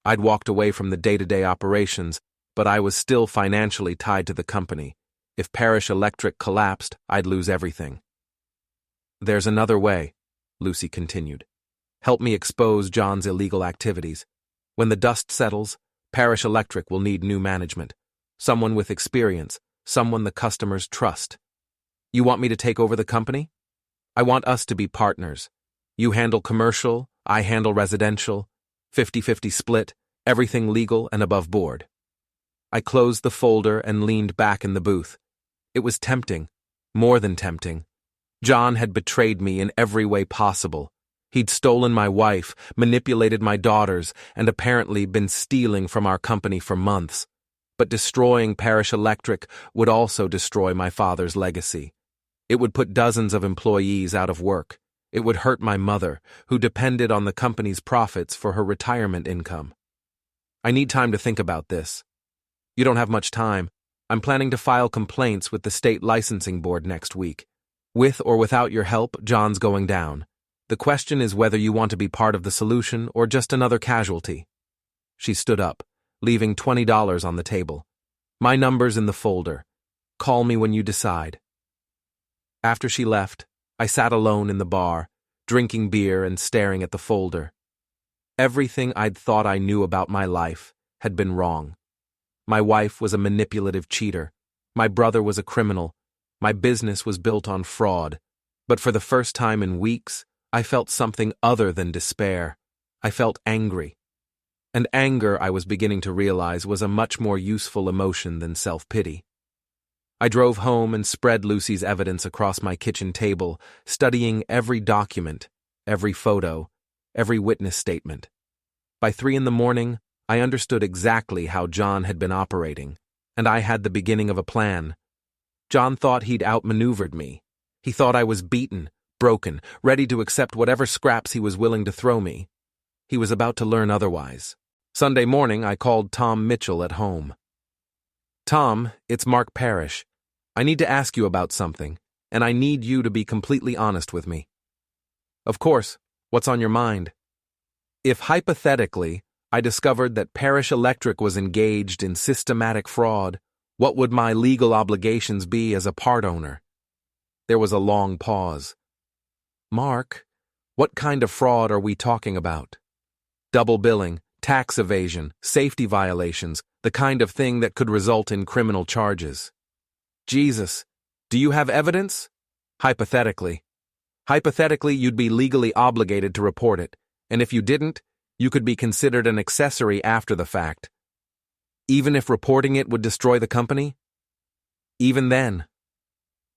I'd walked away from the day-to-day operations, but I was still financially tied to the company. If Parish Electric collapsed, I'd lose everything. There's another way, Lucy continued. Help me expose John's illegal activities. When the dust settles, Parish Electric will need new management. Someone with experience, someone the customers trust. You want me to take over the company? I want us to be partners. You handle commercial, I handle residential, 50-50 split, everything legal and above board. I closed the folder and leaned back in the booth. It was tempting, more than tempting. John had betrayed me in every way possible. He'd stolen my wife, manipulated my daughters, and apparently been stealing from our company for months. But destroying Parish Electric would also destroy my father's legacy. It would put dozens of employees out of work. It would hurt my mother, who depended on the company's profits for her retirement income. I need time to think about this. You don't have much time. I'm planning to file complaints with the state licensing board next week. With or without your help, John's going down. The question is whether you want to be part of the solution or just another casualty. She stood up, leaving $20 on the table. My number's in the folder. Call me when you decide. After she left, I sat alone in the bar, drinking beer and staring at the folder. Everything I'd thought I knew about my life had been wrong. My wife was a manipulative cheater. My brother was a criminal. My business was built on fraud. But for the first time in weeks, I felt something other than despair. I felt angry. And anger, I was beginning to realize, was a much more useful emotion than self-pity. I drove home and spread Lucy's evidence across my kitchen table, studying every document, every photo, every witness statement. By 3 a.m, I understood exactly how John had been operating, and I had the beginning of a plan. John thought he'd outmaneuvered me. He thought I was beaten, broken, ready to accept whatever scraps he was willing to throw me. He was about to learn otherwise. Sunday morning, I called Tom Mitchell at home. Tom, it's Mark Parish. I need to ask you about something, and I need you to be completely honest with me. Of course, what's on your mind? If hypothetically, I discovered that Parish Electric was engaged in systematic fraud, what would my legal obligations be as a part owner? There was a long pause. Mark, what kind of fraud are we talking about? Double billing, tax evasion, safety violations, the kind of thing that could result in criminal charges. Jesus, do you have evidence? Hypothetically. Hypothetically, you'd be legally obligated to report it, and if you didn't, you could be considered an accessory after the fact. Even if reporting it would destroy the company? Even then.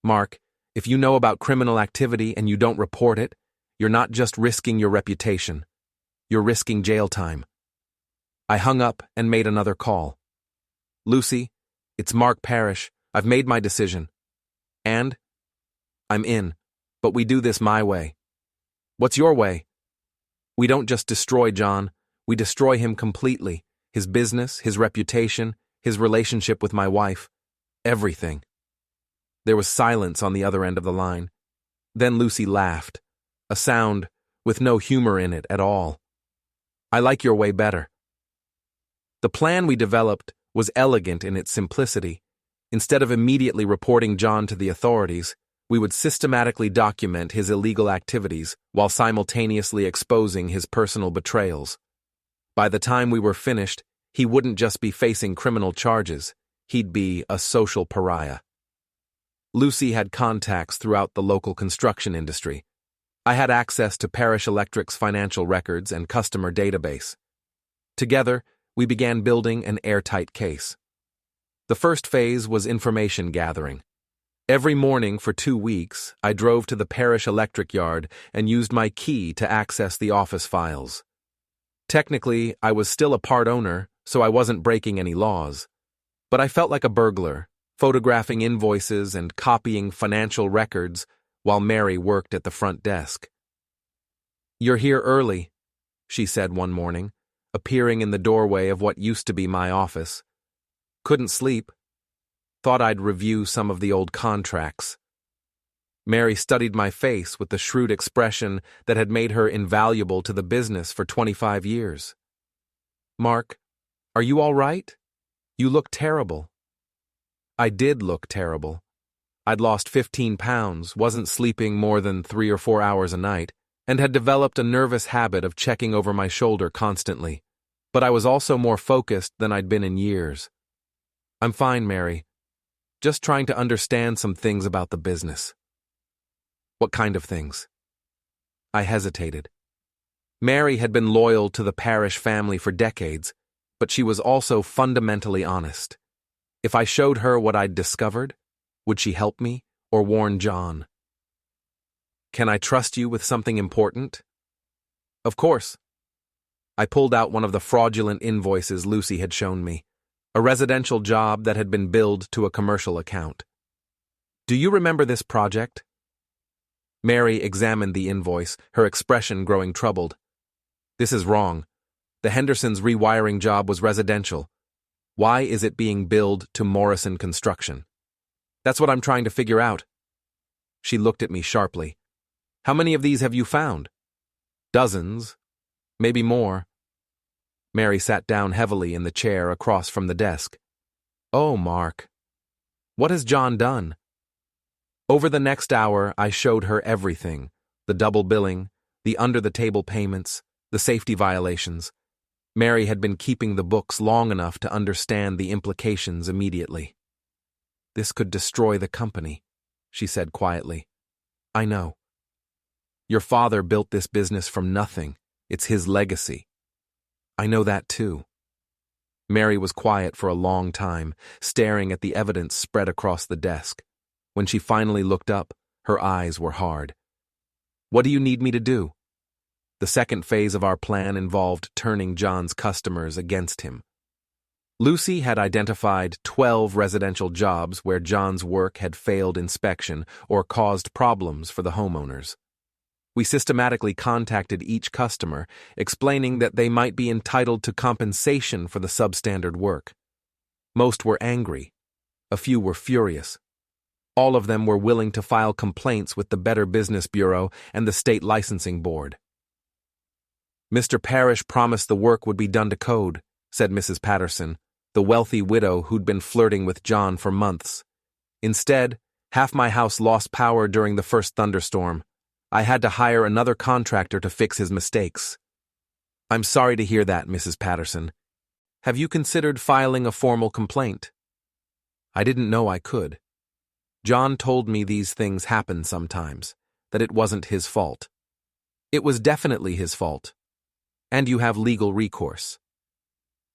Mark, if you know about criminal activity and you don't report it, you're not just risking your reputation. You're risking jail time. I hung up and made another call. Lucy, it's Mark Parish. I've made my decision. And? I'm in, but we do this my way. What's your way? We don't just destroy John, we destroy him completely. His business, his reputation, his relationship with my wife. Everything. There was silence on the other end of the line. Then Lucy laughed, a sound with no humor in it at all. I like your way better. The plan we developed was elegant in its simplicity. Instead of immediately reporting John to the authorities, we would systematically document his illegal activities while simultaneously exposing his personal betrayals. By the time we were finished, he wouldn't just be facing criminal charges, he'd be a social pariah. Lucy had contacts throughout the local construction industry. I had access to Parish Electric's financial records and customer database. Together, we began building an airtight case. The first phase was information gathering. Every morning for 2 weeks, I drove to the Parish Electric yard and used my key to access the office files. Technically, I was still a part owner, so I wasn't breaking any laws. But I felt like a burglar, photographing invoices and copying financial records while Mary worked at the front desk. "You're here early," she said one morning, appearing in the doorway of what used to be my office. "Couldn't sleep. Thought I'd review some of the old contracts." Mary studied my face with the shrewd expression that had made her invaluable to the business for 25 years. "Mark, are you all right? You look terrible." I did look terrible. I'd lost 15 pounds, wasn't sleeping more than 3 or 4 hours a night, and had developed a nervous habit of checking over my shoulder constantly. But I was also more focused than I'd been in years. "I'm fine, Mary. Just trying to understand some things about the business." "What kind of things?" I hesitated. Mary had been loyal to the Parish family for decades, but she was also fundamentally honest. If I showed her what I'd discovered, would she help me or warn John? "Can I trust you with something important?" "Of course." I pulled out one of the fraudulent invoices Lucy had shown me, a residential job that had been billed to a commercial account. "Do you remember this project?" Mary examined the invoice, her expression growing troubled. "This is wrong. The Hendersons' rewiring job was residential. Why is it being billed to Morrison Construction?" "That's what I'm trying to figure out." She looked at me sharply. "How many of these have you found?" "Dozens. Maybe more." Mary sat down heavily in the chair across from the desk. "Oh, Mark. What has John done?" Over the next hour, I showed her everything: the double billing, the under-the-table payments, the safety violations. Mary had been keeping the books long enough to understand the implications immediately. "This could destroy the company," she said quietly. "I know. Your father built this business from nothing. It's his legacy." "I know that too." Mary was quiet for a long time, staring at the evidence spread across the desk. When she finally looked up, her eyes were hard. "What do you need me to do?" The second phase of our plan involved turning John's customers against him. Lucy had identified 12 residential jobs where John's work had failed inspection or caused problems for the homeowners. We systematically contacted each customer, explaining that they might be entitled to compensation for the substandard work. Most were angry. A few were furious. All of them were willing to file complaints with the Better Business Bureau and the State Licensing Board. "Mr. Parish promised the work would be done to code," said Mrs. Patterson, the wealthy widow who'd been flirting with John for months. "Instead, half my house lost power during the first thunderstorm. I had to hire another contractor to fix his mistakes." "I'm sorry to hear that, Mrs. Patterson. Have you considered filing a formal complaint?" I didn't know I could. John told me these things happen sometimes, that it wasn't his fault. It was definitely his fault. And you have legal recourse.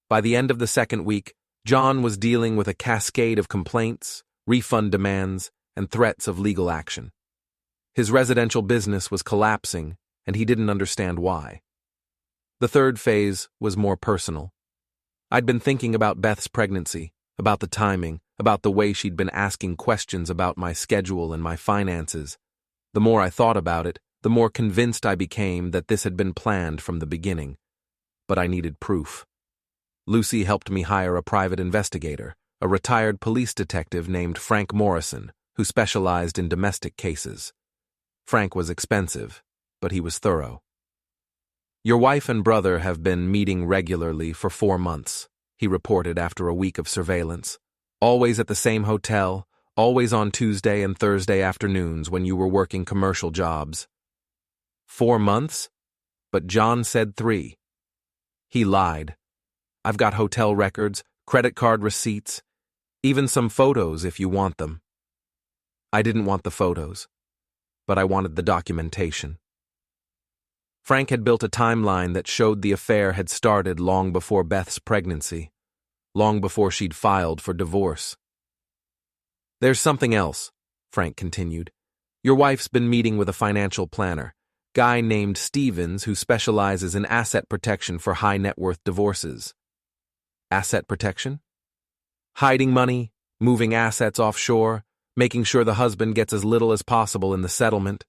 By the end of the second week, John was dealing with a cascade of complaints, refund demands, and threats of legal action. His residential business was collapsing, and he didn't understand why. The third phase was more personal. I'd been thinking about Beth's pregnancy, about the timing, about the way she'd been asking questions about my schedule and my finances. The more I thought about it, the more convinced I became that this had been planned from the beginning. But I needed proof. Lucy helped me hire a private investigator, a retired police detective named Frank Morrison, who specialized in domestic cases. Frank was expensive, but he was thorough. "Your wife and brother have been meeting regularly for 4 months, he reported after a week of surveillance. Always at the same hotel, always on Tuesday and Thursday afternoons when you were working commercial jobs." 4 months? But John said 3. He lied. I've got hotel records, credit card receipts, even some photos if you want them. I didn't want the photos, but I wanted the documentation. Frank had built a timeline that showed the affair had started long before Beth's pregnancy, long before she'd filed for divorce. "There's something else," Frank continued. Your wife's been meeting with a financial planner, guy named Stevens who specializes in asset protection for high-net-worth divorces. Asset protection? Hiding money, moving assets offshore, making sure the husband gets as little as possible in the settlement.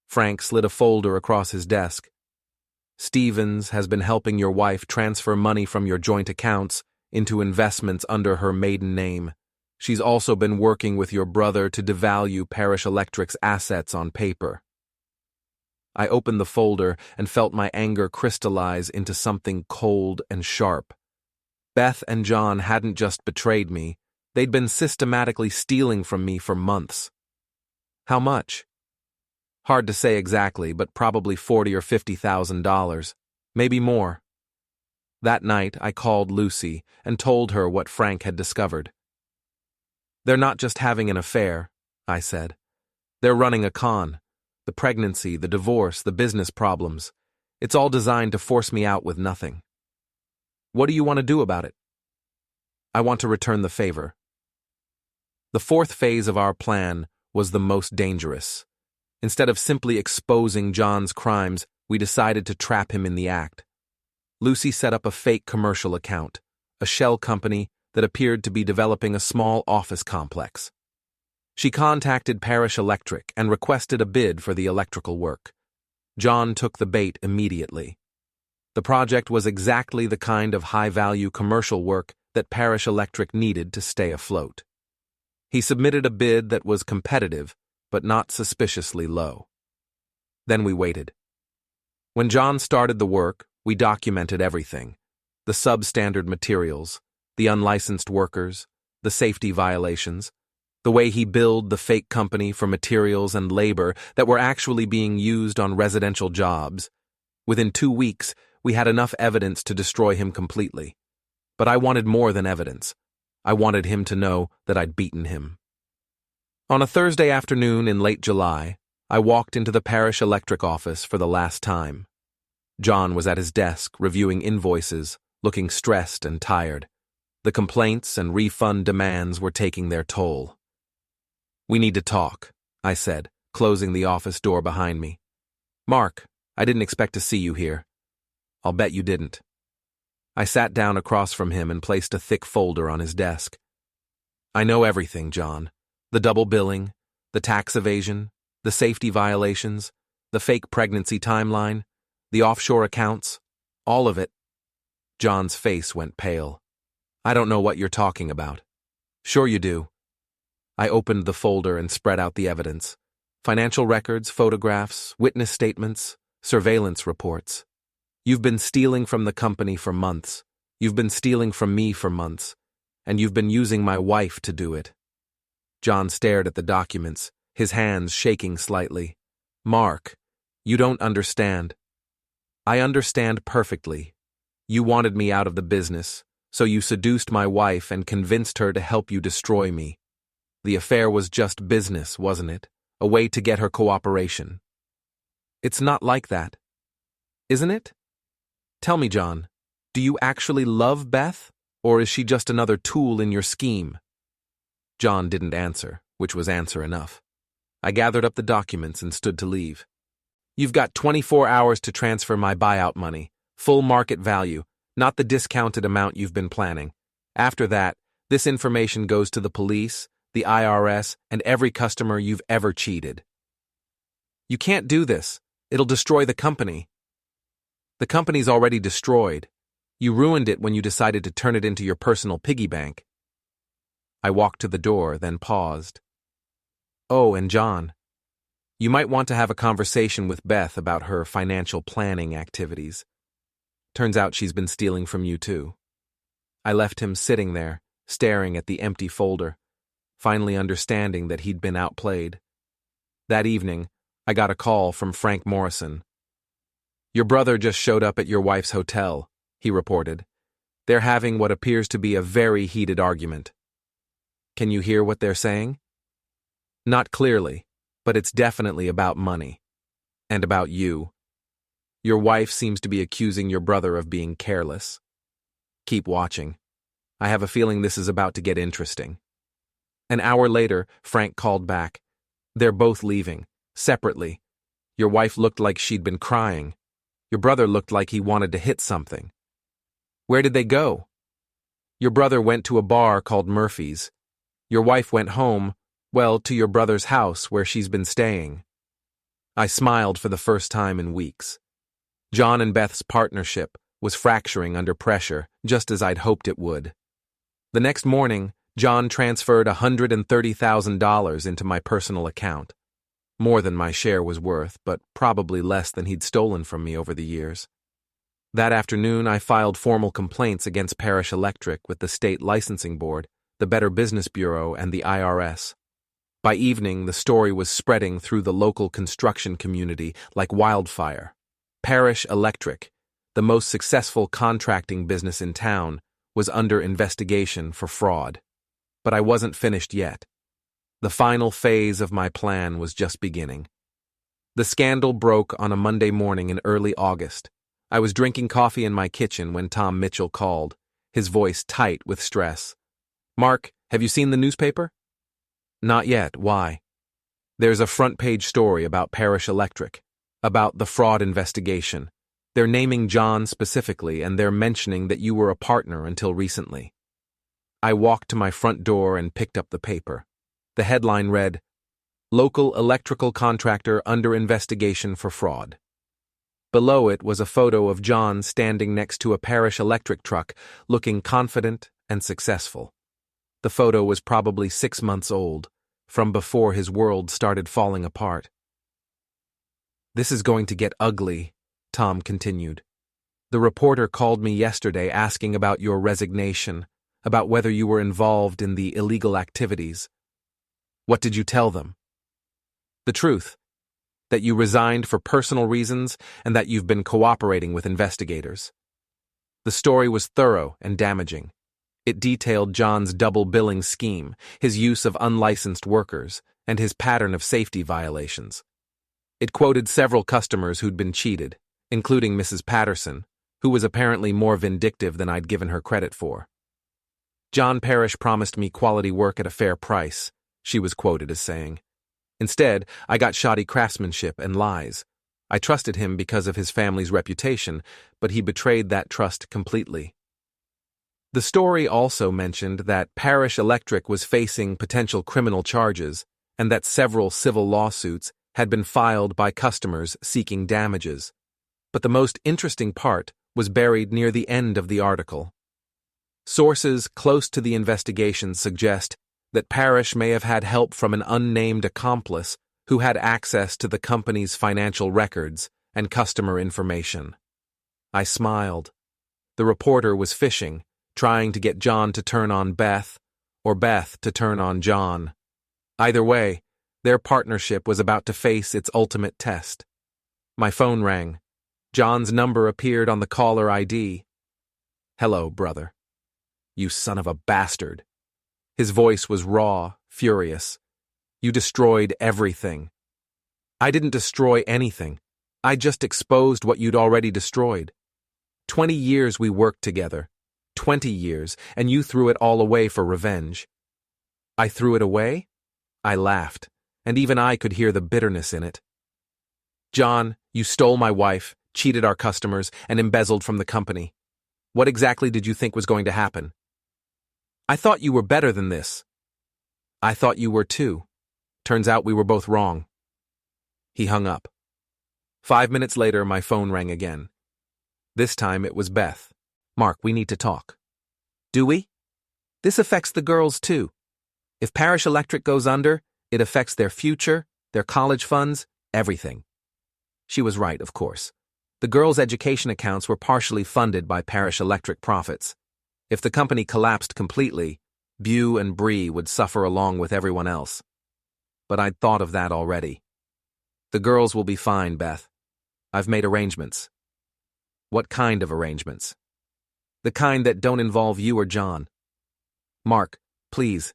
Frank slid a folder across his desk. Stevens has been helping your wife transfer money from your joint accounts into investments under her maiden name. She's also been working with your brother to devalue Parish Electric's assets on paper. I opened the folder and felt my anger crystallize into something cold and sharp. Beth and John hadn't just betrayed me, they'd been systematically stealing from me for months. How much? Hard to say exactly, but probably $40,000 or $50,000, maybe more. That night, I called Lucy and told her what Frank had discovered. They're not just having an affair, I said. They're running a con. The pregnancy, the divorce, the business problems. It's all designed to force me out with nothing. What do you want to do about it? I want to return the favor. The fourth phase of our plan was the most dangerous. Instead of simply exposing John's crimes, we decided to trap him in the act. Lucy set up a fake commercial account, a shell company that appeared to be developing a small office complex. She contacted Parish Electric and requested a bid for the electrical work. John took the bait immediately. The project was exactly the kind of high-value commercial work that Parish Electric needed to stay afloat. He submitted a bid that was competitive, but not suspiciously low. Then we waited. When John started the work, we documented everything: the substandard materials, the unlicensed workers, the safety violations, the way he billed the fake company for materials and labor that were actually being used on residential jobs. Within 2 weeks, we had enough evidence to destroy him completely. But I wanted more than evidence. I wanted him to know that I'd beaten him. On a Thursday afternoon in late July, I walked into the Parish Electric office for the last time. John was at his desk reviewing invoices, looking stressed and tired. The complaints and refund demands were taking their toll. We need to talk, I said, closing the office door behind me. Mark, I didn't expect to see you here. I'll bet you didn't. I sat down across from him and placed a thick folder on his desk. I know everything, John. The double billing, the tax evasion, the safety violations, the fake pregnancy timeline, the offshore accounts, all of it. John's face went pale. I don't know what you're talking about. Sure you do. I opened the folder and spread out the evidence. Financial records, photographs, witness statements, surveillance reports. You've been stealing from the company for months. You've been stealing from me for months. And you've been using my wife to do it. John stared at the documents, his hands shaking slightly. Mark, you don't understand. I understand perfectly. You wanted me out of the business, so you seduced my wife and convinced her to help you destroy me. The affair was just business, wasn't it? A way to get her cooperation. It's not like that. Isn't it? Tell me, John, do you actually love Beth, or is she just another tool in your scheme? John didn't answer, which was answer enough. I gathered up the documents and stood to leave. You've got 24 hours to transfer my buyout money, full market value, not the discounted amount you've been planning. After that, this information goes to the police, the IRS, and every customer you've ever cheated. You can't do this. It'll destroy the company. The company's already destroyed. You ruined it when you decided to turn it into your personal piggy bank. I walked to the door, then paused. Oh, and John, you might want to have a conversation with Beth about her financial planning activities. Turns out she's been stealing from you too. I left him sitting there, staring at the empty folder, finally understanding that he'd been outplayed. That evening, I got a call from Frank Morrison. Your brother just showed up at your wife's hotel, he reported. They're having what appears to be a very heated argument. Can you hear what they're saying? Not clearly, but it's definitely about money. And about you. Your wife seems to be accusing your brother of being careless. Keep watching. I have a feeling this is about to get interesting. An hour later, Frank called back. They're both leaving, separately. Your wife looked like she'd been crying. Your brother looked like he wanted to hit something. Where did they go? Your brother went to a bar called Murphy's. Your wife went home, well, to your brother's house where she's been staying. I smiled for the first time in weeks. John and Beth's partnership was fracturing under pressure, just as I'd hoped it would. The next morning, John transferred $130,000 into my personal account. More than my share was worth, but probably less than he'd stolen from me over the years. That afternoon, I filed formal complaints against Parish Electric with the State Licensing Board, the Better Business Bureau, and the IRS. By evening, the story was spreading through the local construction community like wildfire. Parish Electric, the most successful contracting business in town, was under investigation for fraud. But I wasn't finished yet. The final phase of my plan was just beginning. The scandal broke on a Monday morning in early August. I was drinking coffee in my kitchen when Tom Mitchell called, his voice tight with stress. Mark, have you seen the newspaper? Not yet. Why? There's a front-page story about Parish Electric, about the fraud investigation. They're naming John specifically, and they're mentioning that you were a partner until recently. I walked to my front door and picked up the paper. The headline read, Local Electrical Contractor Under Investigation for Fraud. Below it was a photo of John standing next to a Parish Electric truck, looking confident and successful. The photo was probably 6 months old, from before his world started falling apart. This is going to get ugly, Tom continued. The reporter called me yesterday asking about your resignation, about whether you were involved in the illegal activities. What did you tell them? The truth. That you resigned for personal reasons and that you've been cooperating with investigators. The story was thorough and damaging. It detailed John's double billing scheme, his use of unlicensed workers, and his pattern of safety violations. It quoted several customers who'd been cheated, including Mrs. Patterson, who was apparently more vindictive than I'd given her credit for. John Parish promised me quality work at a fair price, she was quoted as saying. Instead, I got shoddy craftsmanship and lies. I trusted him because of his family's reputation, but he betrayed that trust completely. The story also mentioned that Parish Electric was facing potential criminal charges and that several civil lawsuits had been filed by customers seeking damages. But the most interesting part was buried near the end of the article. Sources close to the investigation suggest that Parish may have had help from an unnamed accomplice who had access to the company's financial records and customer information. I smiled. The reporter was fishing, trying to get John to turn on Beth, or Beth to turn on John. Either way, their partnership was about to face its ultimate test. My phone rang. John's number appeared on the caller ID. Hello, brother. You son of a bastard. His voice was raw, furious. You destroyed everything. I didn't destroy anything. I just exposed what you'd already destroyed. 20 years we worked together. 20 years, and you threw it all away for revenge. I threw it away? I laughed, and even I could hear the bitterness in it. John, you stole my wife, cheated our customers, and embezzled from the company. What exactly did you think was going to happen? I thought you were better than this. I thought you were too. Turns out we were both wrong. He hung up. 5 minutes later, my phone rang again. This time it was Beth. Mark, we need to talk. Do we? This affects the girls too. If Parish Electric goes under, it affects their future, their college funds, everything. She was right, of course. The girls' education accounts were partially funded by Parish Electric profits. If the company collapsed completely, Bew and Bree would suffer along with everyone else. But I'd thought of that already. The girls will be fine, Beth. I've made arrangements. What kind of arrangements? The kind that don't involve you or John. Mark, please,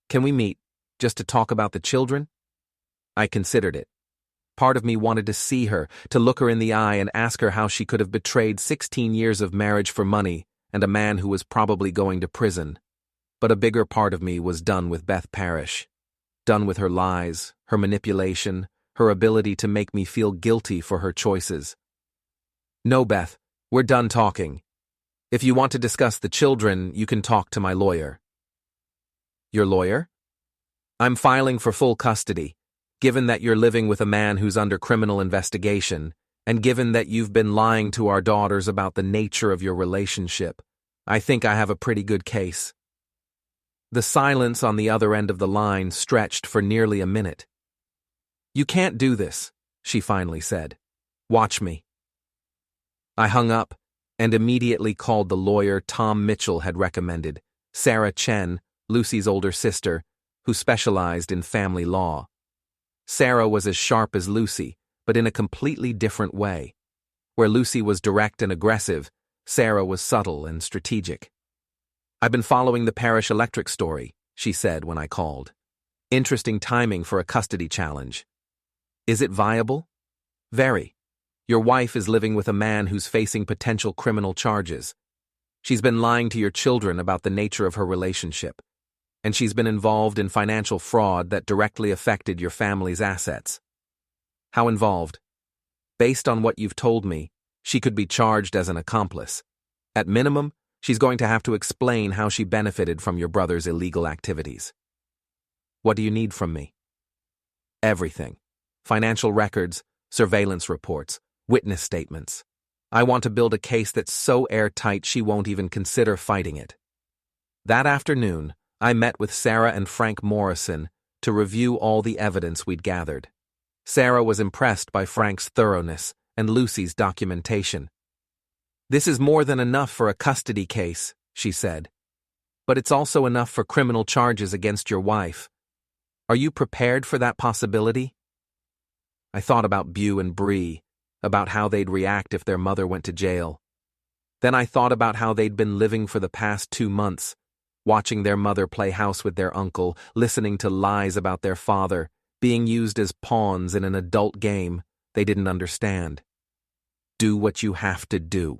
can we meet, just to talk about the children? I considered it. Part of me wanted to see her, to look her in the eye and ask her how she could have betrayed 16 years of marriage for money and a man who was probably going to prison. But a bigger part of me was done with Beth Parish. Done with her lies, her manipulation, her ability to make me feel guilty for her choices. No, Beth, we're done talking. If you want to discuss the children, you can talk to my lawyer. Your lawyer? I'm filing for full custody, given that you're living with a man who's under criminal investigation, and given that you've been lying to our daughters about the nature of your relationship. I think I have a pretty good case. The silence on the other end of the line stretched for nearly a minute. You can't do this, she finally said. Watch me. I hung up and immediately called the lawyer Tom Mitchell had recommended, Sarah Chen, Lucy's older sister, who specialized in family law. Sarah was as sharp as Lucy, but in a completely different way. Where Lucy was direct and aggressive, Sarah was subtle and strategic. I've been following the Parish Electric story, she said when I called. Interesting timing for a custody challenge. Is it viable? Very. Your wife is living with a man who's facing potential criminal charges. She's been lying to your children about the nature of her relationship, and she's been involved in financial fraud that directly affected your family's assets. How involved? Based on what you've told me, she could be charged as an accomplice. At minimum, she's going to have to explain how she benefited from your brother's illegal activities. What do you need from me? Everything. Financial records, surveillance reports, witness statements. I want to build a case that's so airtight she won't even consider fighting it. That afternoon, I met with Sarah and Frank Morrison to review all the evidence we'd gathered. Sarah was impressed by Frank's thoroughness and Lucy's documentation. This is more than enough for a custody case, she said. But it's also enough for criminal charges against your wife. Are you prepared for that possibility? I thought about Beau and Bree, about how they'd react if their mother went to jail. Then I thought about how they'd been living for the past 2 months, watching their mother play house with their uncle, listening to lies about their father, being used as pawns in an adult game they didn't understand. Do what you have to do.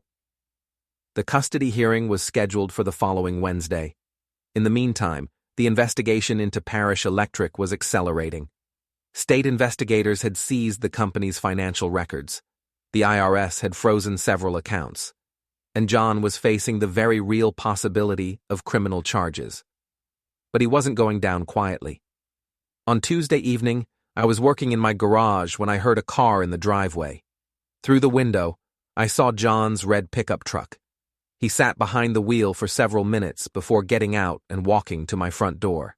The custody hearing was scheduled for the following Wednesday. In the meantime, the investigation into Parish Electric was accelerating. State investigators had seized the company's financial records. The IRS had frozen several accounts. And John was facing the very real possibility of criminal charges. But he wasn't going down quietly. On Tuesday evening, I was working in my garage when I heard a car in the driveway. Through the window, I saw John's red pickup truck. He sat behind the wheel for several minutes before getting out and walking to my front door.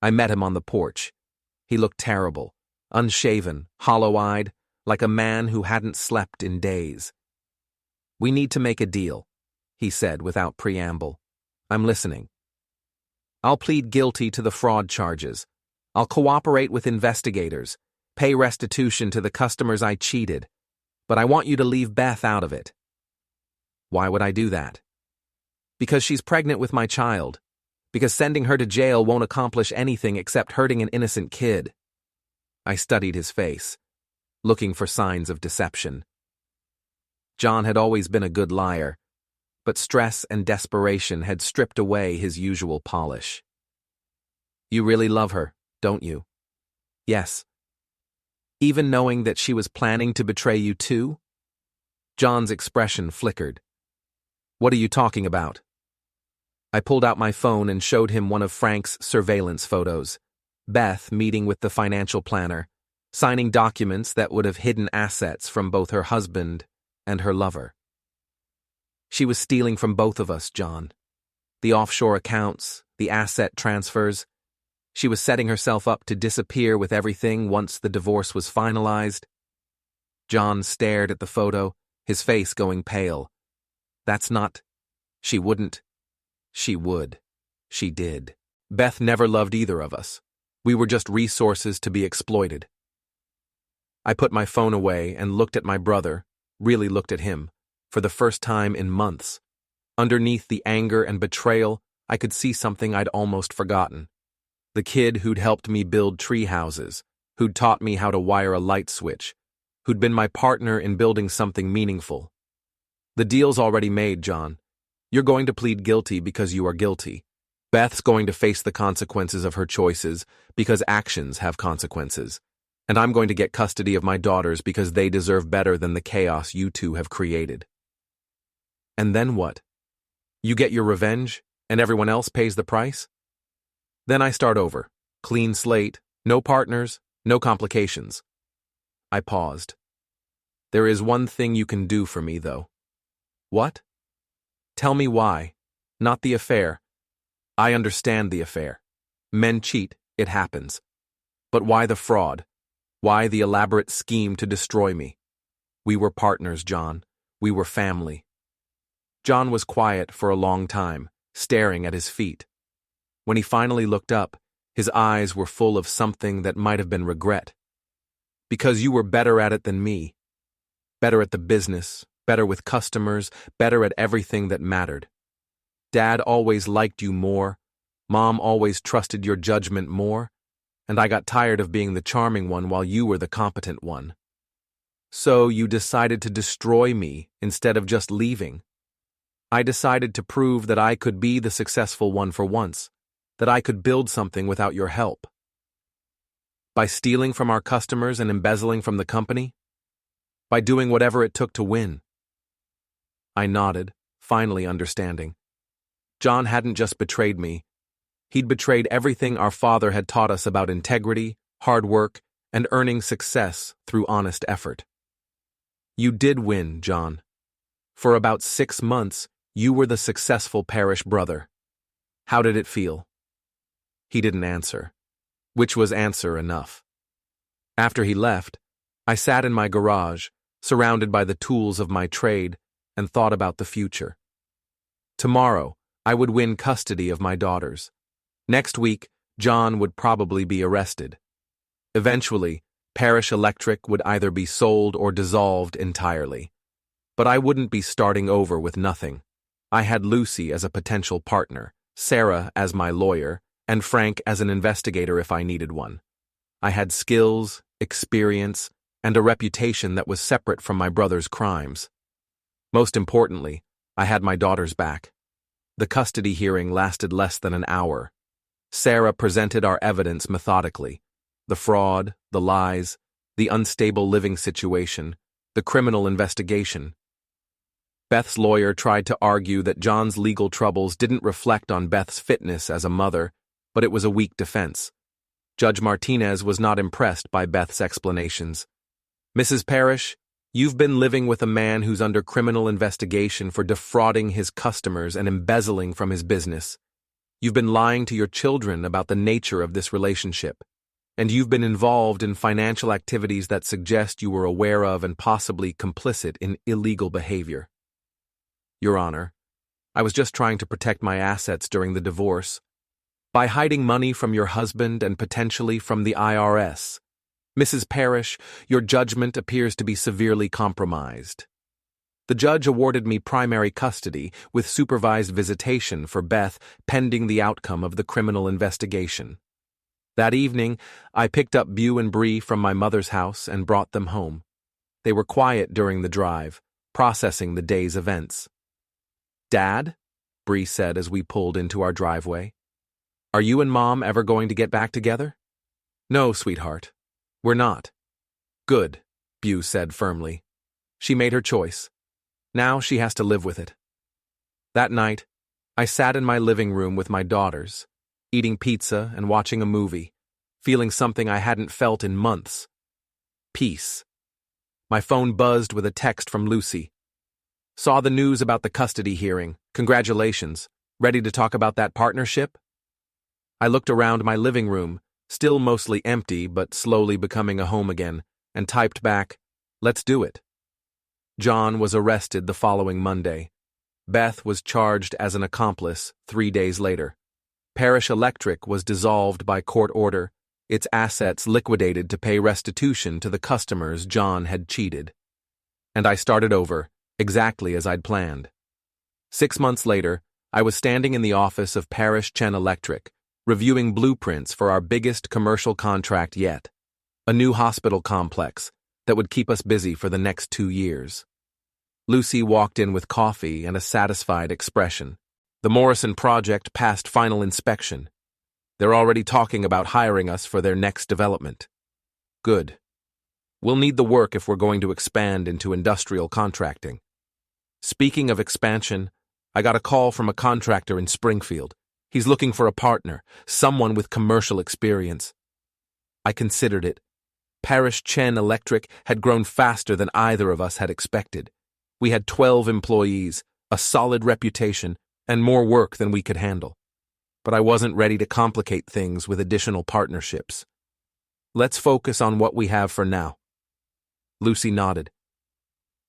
I met him on the porch. He looked terrible, unshaven, hollow-eyed, like a man who hadn't slept in days. We need to make a deal, he said without preamble. I'm listening. I'll plead guilty to the fraud charges. I'll cooperate with investigators, pay restitution to the customers I cheated, but I want you to leave Beth out of it. Why would I do that? Because she's pregnant with my child. Because sending her to jail won't accomplish anything except hurting an innocent kid. I studied his face, looking for signs of deception. John had always been a good liar, but stress and desperation had stripped away his usual polish. You really love her, don't you? Yes. Even knowing that she was planning to betray you too? John's expression flickered. What are you talking about? I pulled out my phone and showed him one of Frank's surveillance photos. Beth meeting with the financial planner, signing documents that would have hidden assets from both her husband and her lover. She was stealing from both of us, John. The offshore accounts, the asset transfers. She was setting herself up to disappear with everything once the divorce was finalized. John stared at the photo, his face going pale. That's not... She wouldn't. She would. She did. Beth never loved either of us. We were just resources to be exploited. I put my phone away and looked at my brother, really looked at him, for the first time in months. Underneath the anger and betrayal, I could see something I'd almost forgotten. The kid who'd helped me build tree houses, who'd taught me how to wire a light switch, who'd been my partner in building something meaningful. The deal's already made, John. You're going to plead guilty because you are guilty. Beth's going to face the consequences of her choices because actions have consequences. And I'm going to get custody of my daughters because they deserve better than the chaos you two have created. And then what? You get your revenge, and everyone else pays the price? Then I start over. Clean slate, no partners, no complications. I paused. There is one thing you can do for me, though. What? Tell me why. Not the affair. I understand the affair. Men cheat, it happens. But why the fraud? Why the elaborate scheme to destroy me? We were partners, John. We were family. John was quiet for a long time, staring at his feet. When he finally looked up, his eyes were full of something that might have been regret. Because you were better at it than me. Better at the business, better with customers, better at everything that mattered. Dad always liked you more, Mom always trusted your judgment more, and I got tired of being the charming one while you were the competent one. So you decided to destroy me instead of just leaving. I decided to prove that I could be the successful one for once, that I could build something without your help. By stealing from our customers and embezzling from the company? By doing whatever it took to win? I nodded, finally understanding. John hadn't just betrayed me. He'd betrayed everything our father had taught us about integrity, hard work, and earning success through honest effort. You did win, John. For about 6 months, you were the successful parish brother. How did it feel? He didn't answer, which was answer enough. After he left, I sat in my garage, surrounded by the tools of my trade, and thought about the future. Tomorrow, I would win custody of my daughters. Next week, John would probably be arrested. Eventually, Parish Electric would either be sold or dissolved entirely. But I wouldn't be starting over with nothing. I had Lucy as a potential partner, Sarah as my lawyer, and Frank as an investigator if I needed one. I had skills, experience, and a reputation that was separate from my brother's crimes. Most importantly, I had my daughters back. The custody hearing lasted less than an hour. Sarah presented our evidence methodically. The fraud, the lies, the unstable living situation, the criminal investigation. Beth's lawyer tried to argue that John's legal troubles didn't reflect on Beth's fitness as a mother, but it was a weak defense. Judge Martinez was not impressed by Beth's explanations. Mrs. Parish, you've been living with a man who's under criminal investigation for defrauding his customers and embezzling from his business. You've been lying to your children about the nature of this relationship. And you've been involved in financial activities that suggest you were aware of and possibly complicit in illegal behavior. Your Honor, I was just trying to protect my assets during the divorce. By hiding money from your husband and potentially from the IRS. Mrs. Parish, your judgment appears to be severely compromised. The judge awarded me primary custody with supervised visitation for Beth pending the outcome of the criminal investigation. That evening, I picked up Beau and Bree from my mother's house and brought them home. They were quiet during the drive, processing the day's events. Dad, Bree said as we pulled into our driveway, are you and Mom ever going to get back together? No, sweetheart. We're not. Good, Beau said firmly. She made her choice. Now she has to live with it. That night, I sat in my living room with my daughters, eating pizza and watching a movie, feeling something I hadn't felt in months. Peace. My phone buzzed with a text from Lucy. Saw the news about the custody hearing. Congratulations. Ready to talk about that partnership? I looked around my living room, still mostly empty but slowly becoming a home again, and typed back, let's do it. John was arrested the following Monday. Beth was charged as an accomplice 3 days later. Parish Electric was dissolved by court order, its assets liquidated to pay restitution to the customers John had cheated. And I started over, exactly as I'd planned. 6 months later, I was standing in the office of Parish Electric, reviewing blueprints for our biggest commercial contract yet, a new hospital complex that would keep us busy for the next 2 years. Lucy walked in with coffee and a satisfied expression. The Morrison project passed final inspection. They're already talking about hiring us for their next development. Good. We'll need the work if we're going to expand into industrial contracting. Speaking of expansion, I got a call from a contractor in Springfield. He's looking for a partner, someone with commercial experience. I considered it. Parish Electric had grown faster than either of us had expected. We had 12 employees, a solid reputation, and more work than we could handle. But I wasn't ready to complicate things with additional partnerships. Let's focus on what we have for now. Lucy nodded.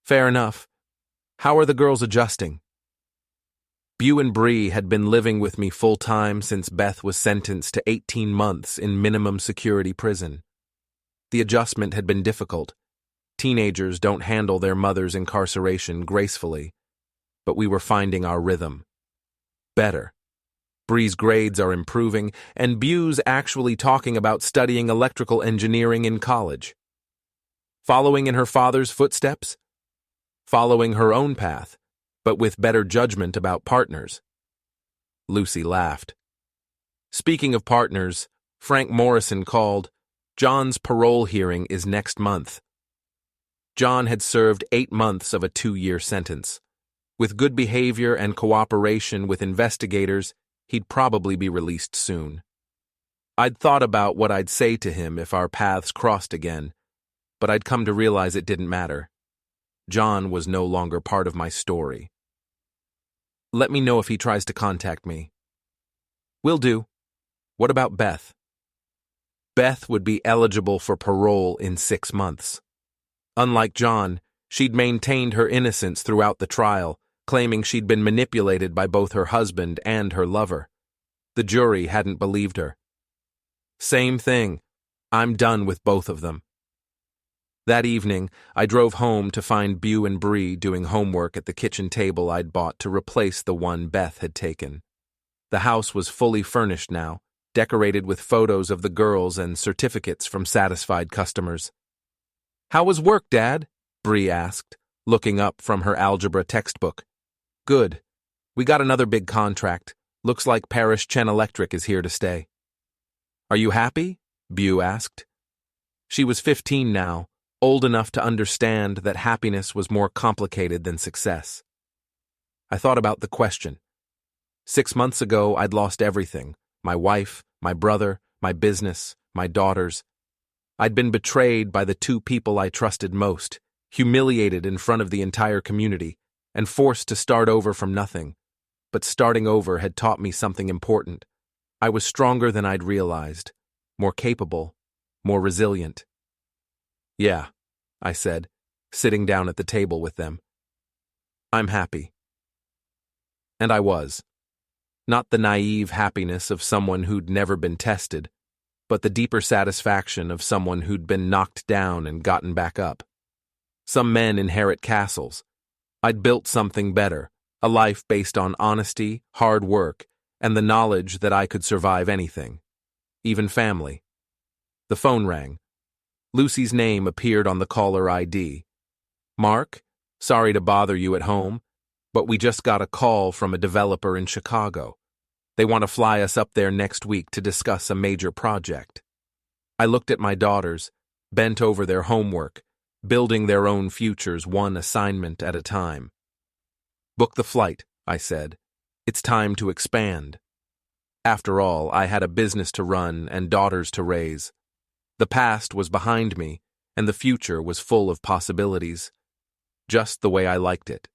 Fair enough. How are the girls adjusting? Beau and Bree had been living with me full-time since Beth was sentenced to 18 months in minimum security prison. The adjustment had been difficult. Teenagers don't handle their mother's incarceration gracefully, but we were finding our rhythm. Better. Bree's grades are improving, and Beau's actually talking about studying electrical engineering in college. Following in her father's footsteps? Following her own path, but with better judgment about partners. Lucy laughed. Speaking of partners, Frank Morrison called. John's parole hearing is next month. John had served 8 months of a 2-year sentence. With good behavior and cooperation with investigators, he'd probably be released soon. I'd thought about what I'd say to him if our paths crossed again, but I'd come to realize it didn't matter. John was no longer part of my story. Let me know if he tries to contact me. Will do. What about Beth? Beth would be eligible for parole in 6 months. Unlike John, she'd maintained her innocence throughout the trial, claiming she'd been manipulated by both her husband and her lover. The jury hadn't believed her. Same thing. I'm done with both of them. That evening, I drove home to find Beau and Bree doing homework at the kitchen table I'd bought to replace the one Beth had taken. The house was fully furnished now, decorated with photos of the girls and certificates from satisfied customers. How was work, Dad? Bree asked, looking up from her algebra textbook. Good. We got another big contract. Looks like Parish Electric is here to stay. Are you happy? Beau asked. She was 15 now, old enough to understand that happiness was more complicated than success. I thought about the question. 6 months ago, I'd lost everything. My wife, my brother, my business, my daughters. I'd been betrayed by the 2 people I trusted most, humiliated in front of the entire community, and forced to start over from nothing. But starting over had taught me something important. I was stronger than I'd realized, more capable, more resilient. Yeah, I said, sitting down at the table with them. I'm happy. And I was. Not the naive happiness of someone who'd never been tested, but the deeper satisfaction of someone who'd been knocked down and gotten back up. Some men inherit castles. I'd built something better, a life based on honesty, hard work, and the knowledge that I could survive anything, even family. The phone rang. Lucy's name appeared on the caller ID. Mark, sorry to bother you at home, but we just got a call from a developer in Chicago. They want to fly us up there next week to discuss a major project. I looked at my daughters, bent over their homework, building their own futures one assignment at a time. Book the flight, I said. It's time to expand. After all, I had a business to run and daughters to raise. The past was behind me, and the future was full of possibilities, just the way I liked it.